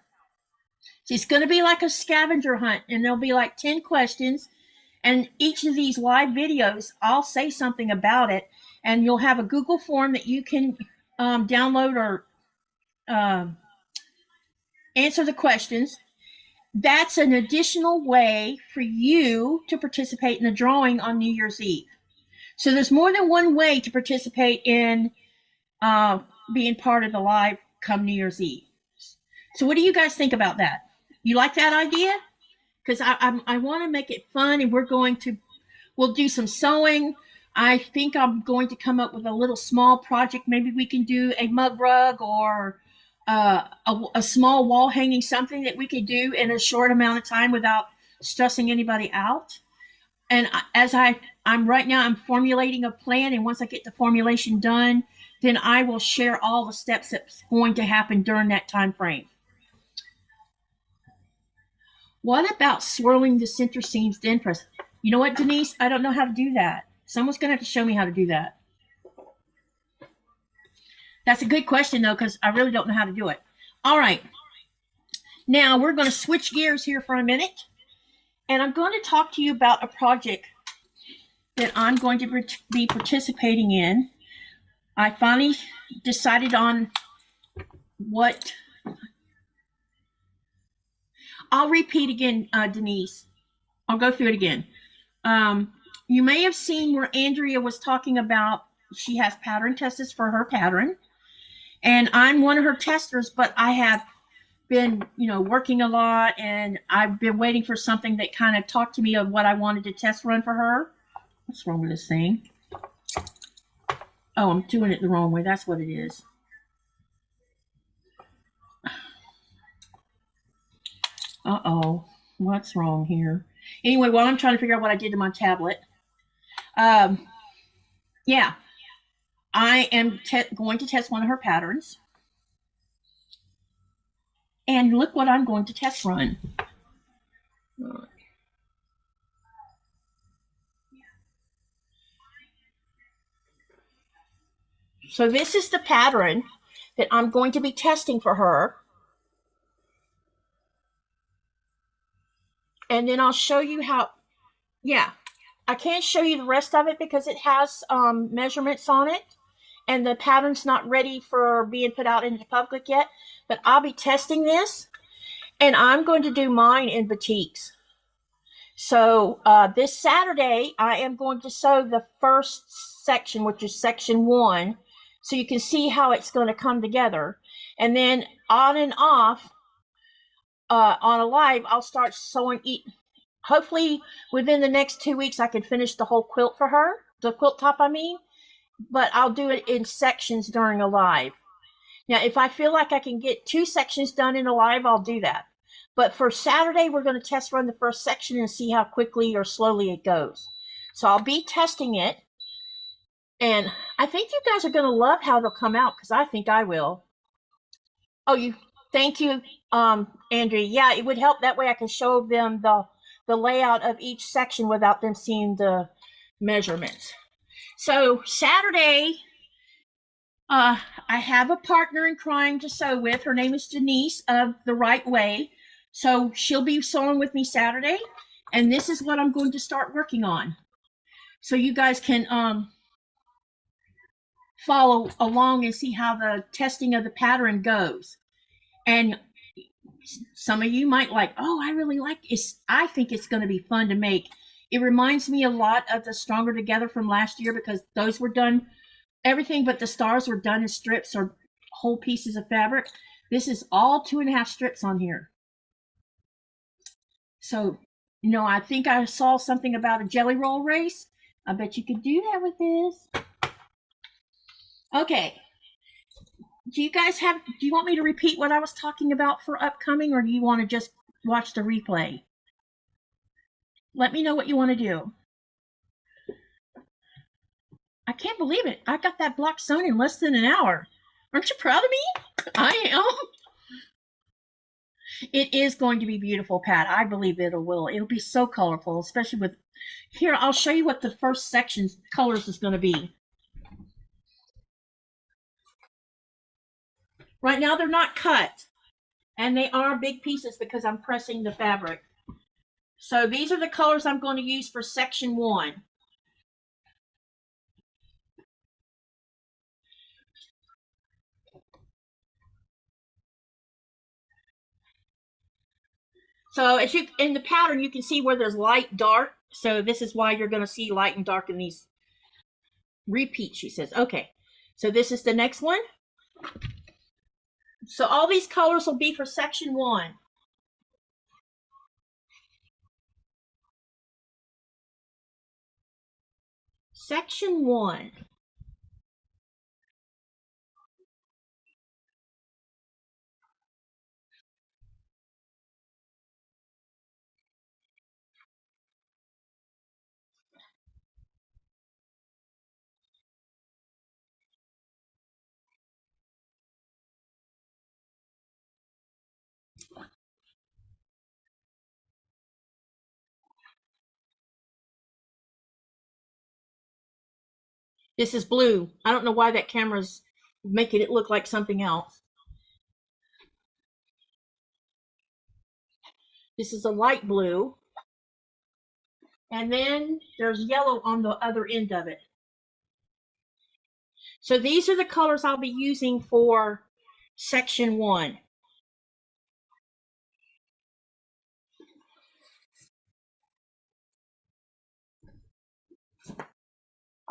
So it's going to be like a scavenger hunt, and there'll be like 10 questions, and each of these live videos, I'll say something about it, and you'll have a Google form that you can download or answer the questions. That's an additional way for you to participate in the drawing on New Year's Eve. So there's more than one way to participate in being part of the live come New Year's Eve. So what do you guys think about that? You like that idea? Because I want to make it fun, and we'll do some sewing. I think I'm going to come up with a little small project. Maybe we can do a mug rug or a small wall hanging, something that we could do in a short amount of time without stressing anybody out. And I'm right now, I'm formulating a plan, and once I get the formulation done, then I will share all the steps that's going to happen during that time frame. What about swirling the center seams, then press? You know what, Denise? I don't know how to do that. Someone's going to have to show me how to do that. That's a good question, though, because I really don't know how to do it. All right. Now, we're going to switch gears here for a minute, and I'm going to talk to you about a project that I'm going to be participating in. I finally decided on what... I'll repeat again, Denise. I'll go through it again. You may have seen where Andrea was talking about she has pattern tests for her pattern. And I'm one of her testers, but I have been, working a lot, and I've been waiting for something that kind of talked to me of what I wanted to test run for her. What's wrong with this thing? Oh, I'm doing it the wrong way. That's what it is. Uh-oh. What's wrong here? Anyway, while I'm trying to figure out what I did to my tablet, yeah, I am going to test one of her patterns. And look what I'm going to test run. So this is the pattern that I'm going to be testing for her. And then I'll show you how, I can't show you the rest of it because it has measurements on it. And the pattern's not ready for being put out into the public yet. But I'll be testing this. And I'm going to do mine in batiks. So this Saturday, I am going to sew the first section, which is section 1. So you can see how it's going to come together. And then on and off, on a live, I'll start sewing. Hopefully, within the next 2 weeks, I can finish the whole quilt for her. The quilt top, I mean. But I'll do it in sections during a live. Now, if I feel like I can get 2 sections done in a live, I'll do that. But for Saturday, we're going to test run the first section and see how quickly or slowly it goes. So I'll be testing it. And I think you guys are going to love how they'll come out, because I think I will. Oh, thank you, Andrea. Yeah, it would help. That way I can show them the layout of each section without them seeing the measurements. So Saturday, I have a partner in crime to sew with. Her name is Denise of The Right Way. So she'll be sewing with me Saturday. And this is what I'm going to start working on. So you guys can follow along and see how the testing of the pattern goes. And some of you might like, oh, I really like it. I think it's going to be fun to make. It reminds me a lot of the Stronger Together from last year, because those were done, everything but the stars were done in strips or whole pieces of fabric. This is all 2.5 strips on here. So, I think I saw something about a jelly roll race. I bet you could do that with this. Okay. Do you want me to repeat what I was talking about for upcoming, or do you want to just watch the replay? Let me know what you want to do. I can't believe it. I got that block sewn in less than an hour. Aren't you proud of me? I am. It is going to be beautiful, Pat. I believe it will. It'll be so colorful, especially with... Here, I'll show you what the first section's colors is going to be. Right now, they're not cut. And they are big pieces because I'm pressing the fabric. So these are the colors I'm going to use for section 1. So as you in the pattern, you can see where there's light, dark. So this is why you're going to see light and dark in these repeats, she says. Okay, so this is the next one. So all these colors will be for section 1. Section 1. This is blue. I don't know why that camera's making it look like something else. This is a light blue. And then there's yellow on the other end of it. So these are the colors I'll be using for section 1.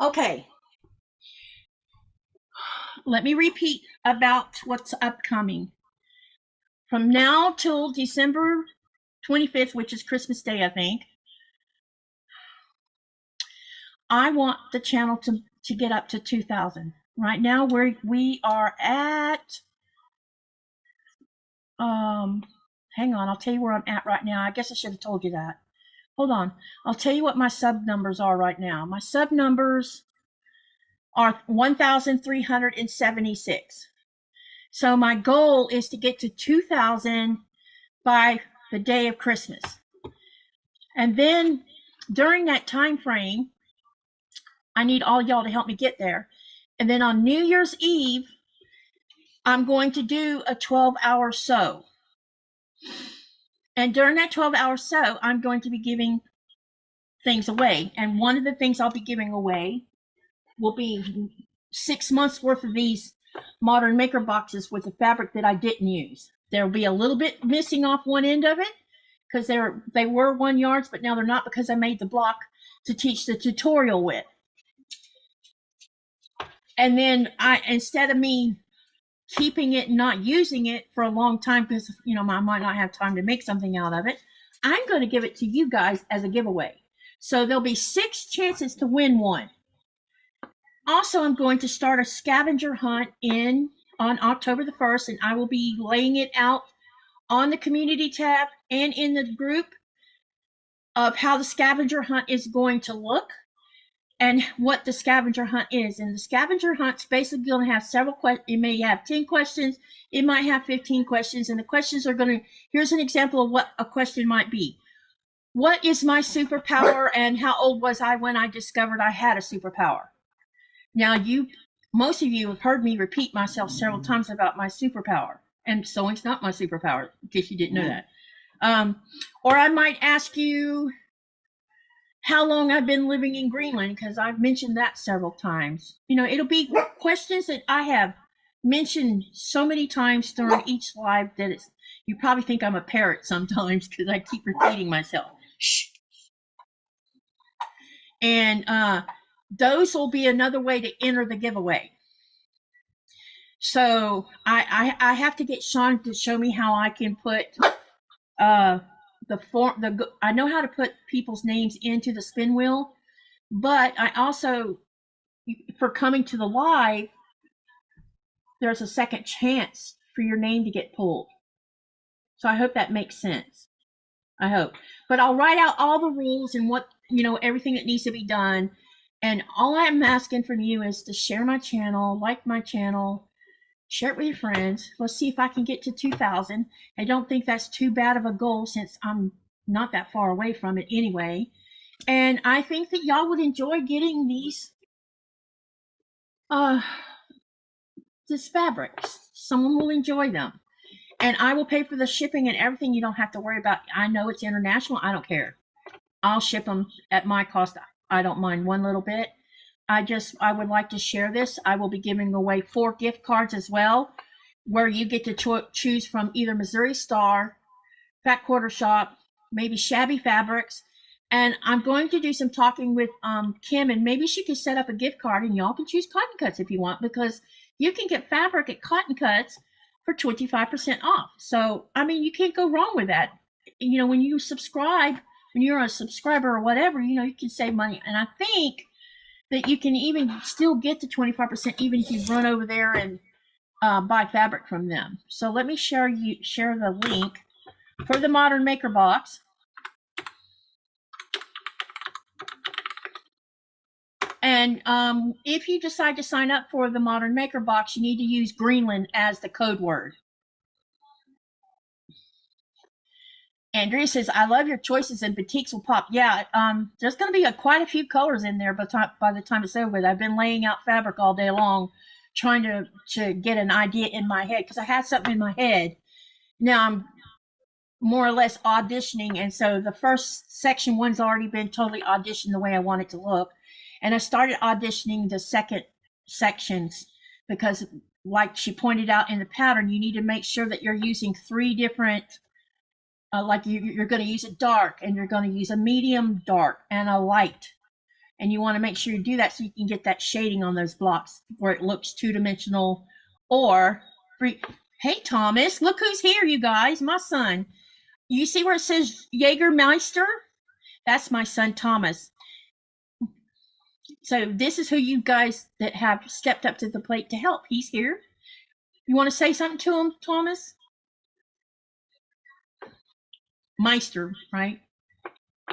Okay. Let me repeat about what's upcoming. From now till December 25th, which is Christmas Day, I think, I want the channel to get up to 2,000. Right now we are at, hang on, I'll tell you where I'm at right now. I guess I should have told you that. Hold on. I'll tell you what my sub numbers are right now. My sub numbers are 1,376. So my goal is to get to 2,000 by the day of Christmas. And then during that time frame, I need all y'all to help me get there. And then on New Year's Eve, I'm going to do a 12-hour sew. And during that 12-hour sew, I'm going to be giving things away. And one of the things I'll be giving away will be 6 months worth of these modern maker boxes with the fabric that I didn't use. There'll be a little bit missing off one end of it because they were 1 yards, but now they're not because I made the block to teach the tutorial with. And then instead of me keeping it and not using it for a long time because I might not have time to make something out of it, I'm going to give it to you guys as a giveaway. So there'll be 6 chances to win one. Also, I'm going to start a scavenger hunt on October the 1st, and I will be laying it out on the community tab and in the group of how the scavenger hunt is going to look and what the scavenger hunt is. And the scavenger hunt's basically going to have several questions. It may have 10 questions. It might have 15 questions. And the questions are going to, here's an example of what a question might be. What is my superpower, and how old was I when I discovered I had a superpower? Now, most of you have heard me repeat myself several times about my superpower, and sewing's not my superpower, in case you didn't know that. Or I might ask you how long I've been living in Greenland, because I've mentioned that several times. It'll be questions that I have mentioned so many times during each live that you probably think I'm a parrot sometimes because I keep repeating myself. Shh. And those will be another way to enter the giveaway. So I have to get Sean to show me how I can put I know how to put people's names into the spin wheel, but I also, for coming to the live, there's a second chance for your name to get pulled. So I hope that makes sense. I hope. But I'll write out all the rules and what, everything that needs to be done. And all I'm asking from you is to share my channel, like my channel, share it with your friends. Let's see if I can get to 2,000. I don't think that's too bad of a goal since I'm not that far away from it anyway. And I think that y'all would enjoy getting these, this fabric. Someone will enjoy them. And I will pay for the shipping and everything. You don't have to worry about. I know it's international. I don't care. I'll ship them at my cost. I don't mind one little bit. I would like to share this. I will be giving away 4 gift cards as well, where you get to choose from either Missouri Star, Fat Quarter Shop, maybe Shabby Fabrics. And I'm going to do some talking with Kim, and maybe she can set up a gift card, and y'all can choose Cotton Cuts if you want, because you can get fabric at Cotton Cuts for 25% off. So, you can't go wrong with that. When you subscribe, when you're a subscriber or whatever, you can save money. And I think that you can even still get the 25% even if you run over there and buy fabric from them. So let me share the link for the Modern Maker Box. And if you decide to sign up for the Modern Maker Box, you need to use Greenland as the code word. Andrea says, I love your choices and batiks will pop. Yeah, there's going to be quite a few colors in there by the time it's over with. I've been laying out fabric all day long trying to get an idea in my head because I had something in my head. Now I'm more or less auditioning, and so the first section one's already been totally auditioned the way I want it to look, and I started auditioning the second sections because, like she pointed out in the pattern, you need to make sure that you're using 3 different like you're going to use a dark, and you're going to use a medium dark and a light, and you want to make sure you do that so you can get that shading on those blocks where it looks 2-dimensional or free. Hey Thomas, look who's here, you guys, my son. You see where it says Jägermeister? That's my son, Thomas. So this is who you guys that have stepped up to the plate to help. He's here. You want to say something to him, Thomas? Meister, right?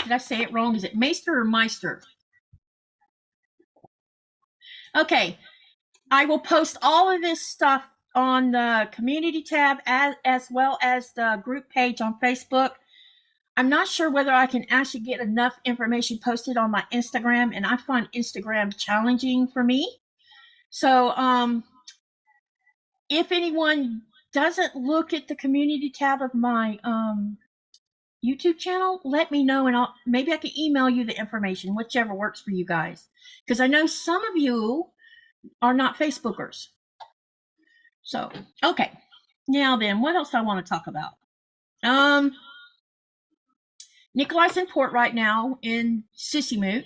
Did I say it wrong? Is it Meister or Meister? Okay. I will post all of this stuff on the community tab as well as the group page on Facebook. I'm not sure whether I can actually get enough information posted on my Instagram, and I find Instagram challenging for me. So if anyone doesn't look at the community tab of my YouTube channel, let me know, and maybe I can email you the information, whichever works for you guys. Because I know some of you are not Facebookers. So, okay. Now then, what else I want to talk about? Nikolai's in port right now in Sissymoot.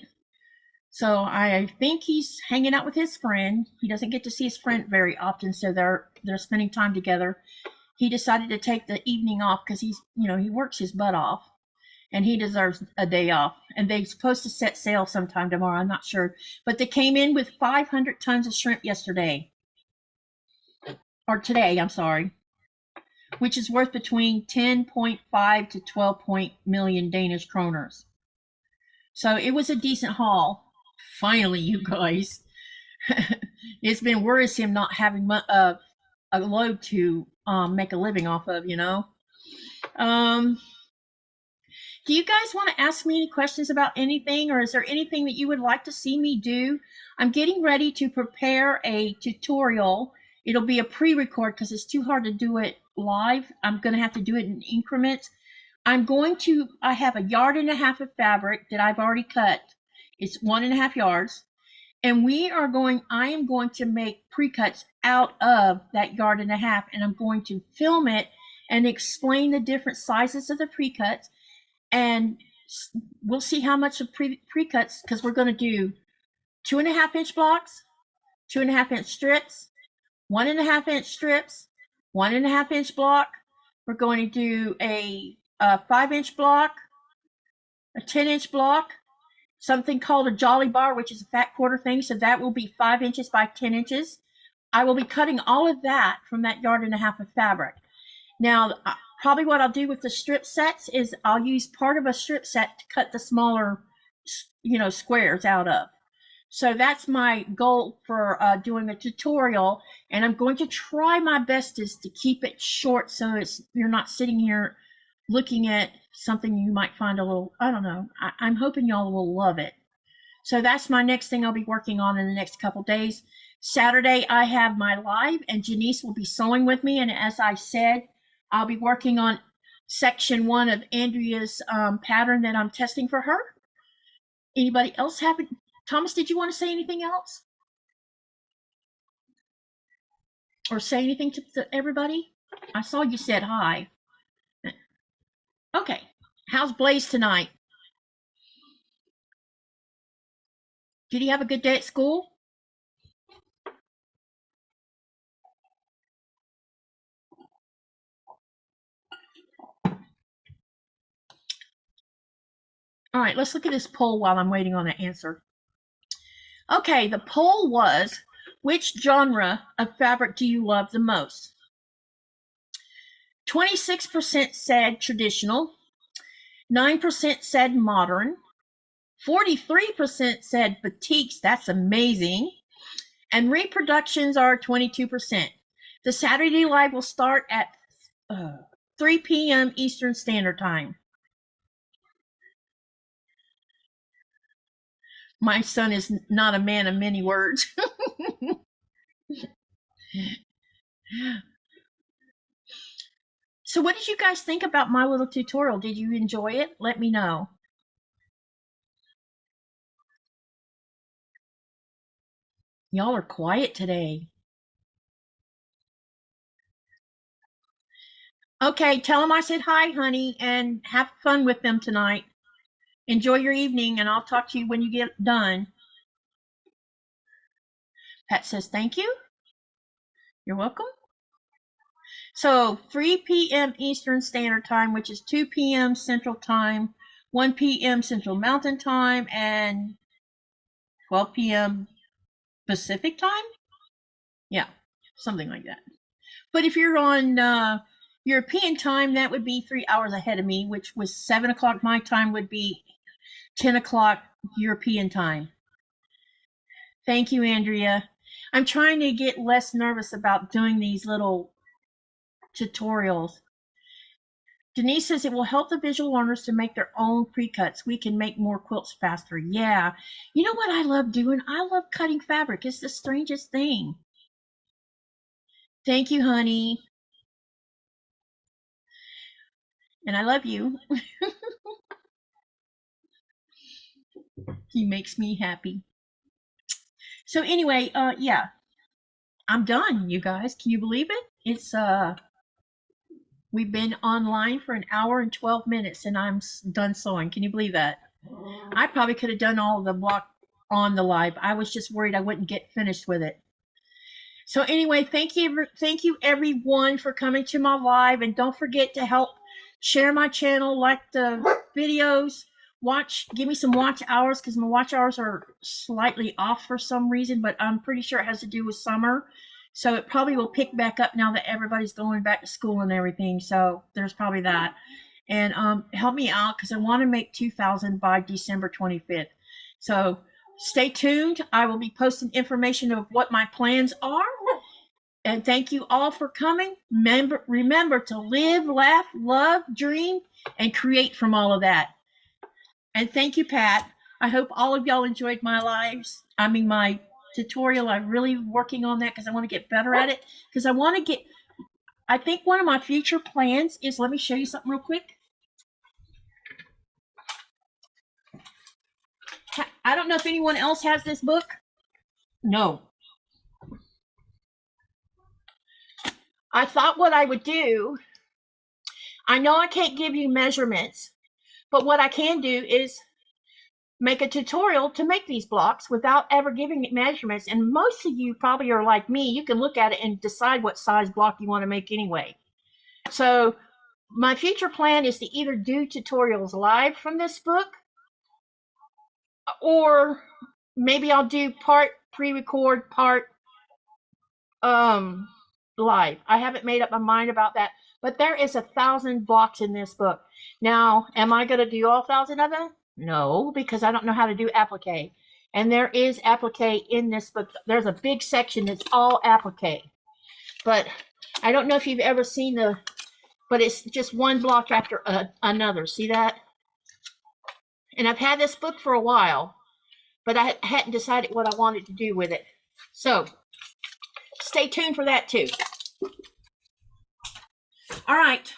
So I think he's hanging out with his friend. He doesn't get to see his friend very often, so they're spending time together. He decided to take the evening off because he works his butt off, and he deserves a day off. And they're supposed to set sail sometime tomorrow. I'm not sure, but they came in with 500 tons of shrimp yesterday, or today. I'm sorry. Which is worth between 10.5 to 12 million Danish kroners. So it was a decent haul. Finally, you guys. It's been worrisome not having a load to make a living off of, you know. Do you guys want to ask me any questions about anything, or is there anything that you would like to see me do? I'm getting ready to prepare a tutorial. It'll be a pre-record because it's too hard to do it live. I'm going to have to do it in increments. I have 1.5 yards of fabric that I've already cut. It's 1.5 yards. And I am going to make pre-cuts out of that 1.5 yards, and I'm going to film it and explain the different sizes of the pre-cuts. And we'll see how much of pre-cuts, because we're going to do 2.5-inch blocks, 2.5-inch strips, 1.5-inch strips, 1.5-inch block. We're going to do a 5-inch block, a 10-inch block, something called a jolly bar, which is a fat quarter thing. So that will be 5 inches by 10 inches. I will be cutting all of that from that 1.5 yards of fabric. Now, probably what I'll do with the strip sets is I'll use part of a strip set to cut the smaller, squares out of. So that's my goal for doing a tutorial, and I'm going to try my bestest to keep it short so you're not sitting here looking at something you might find a little, I don't know. I'm hoping y'all will love it. So that's my next thing I'll be working on in the next couple days. Saturday, I have my live, and Janice will be sewing with me, and as I said, I'll be working on section 1 of Andrea's pattern that I'm testing for her. Anybody else have it? Thomas, did you want to say anything else? Or say anything to everybody? I saw you said hi. Okay. How's Blaze tonight? Did he have a good day at school? All right, let's look at this poll while I'm waiting on the answer. Okay, the poll was, which genre of fabric do you love the most? 26% said traditional, 9% said modern, 43% said batiks, that's amazing, and reproductions are 22%. The Saturday Live will start at 3 p.m. Eastern Standard Time. My son is not a man of many words. So what did you guys think about my little tutorial? Did you enjoy it? Let me know. Y'all are quiet today. Okay, tell them I said hi, honey, and have fun with them tonight. Enjoy your evening, and I'll talk to you when you get done. Pat says thank you. You're welcome. So 3 p.m. Eastern Standard Time, which is 2 p.m. Central Time, 1 p.m. Central Mountain Time, and 12 p.m. Pacific Time? Yeah, something like that. But if you're on European time, that would be 3 hours ahead of me, which was 7 o'clock my time would be 10 o'clock European time. Thank you, Andrea. I'm trying to get less nervous about doing these little tutorials. Denise says it will help the visual learners to make their own pre-cuts. We can make more quilts faster. Yeah. You know what I love doing? I love cutting fabric. It's the strangest thing. Thank you, honey. And I love you. He makes me happy. So anyway, yeah. I'm done, you guys. Can you believe it? It's we've been online for an hour and 12 minutes and I'm done sewing. Can you believe that? I probably could have done all of the block on the live. I was just worried I wouldn't get finished with it. So anyway, thank you everyone for coming to my live, and don't forget to help share my channel, like the videos, give me some watch hours, because my watch hours are slightly off for some reason, but I'm pretty sure it has to do with summer. So it probably will pick back up now that everybody's going back to school and everything. So there's probably that. And help me out, because I want to make 2,000 by December 25th. So stay tuned. I will be posting information of what my plans are. And thank you all for coming. Remember to live, laugh, love, dream, and create from all of that. And thank you, Pat. I hope all of y'all enjoyed my my tutorial. I'm really working on that because I want to get better at it. Because I think one of my future plans is, let me show you something real quick. I don't know if anyone else has this book. No. I thought what I would do, I know I can't give you measurements, but what I can do is make a tutorial to make these blocks without ever giving it measurements. And most of you probably are like me. You can look at it and decide what size block you want to make anyway. So my future plan is to either do tutorials live from this book, or maybe I'll do part pre-record, part live. I haven't made up my mind about that, but there is 1,000 blocks in this book. Now, am I going to do all 1,000 of them? No, because I don't know how to do applique. And there is applique in this book. There's a big section that's all applique. But I don't know if you've ever seen but it's just one block after another. See that? And I've had this book for a while, but I hadn't decided what I wanted to do with it. So stay tuned for that too. All right.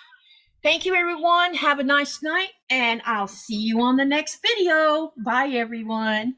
Thank you, everyone. Have a nice night, and I'll see you on the next video. Bye, everyone.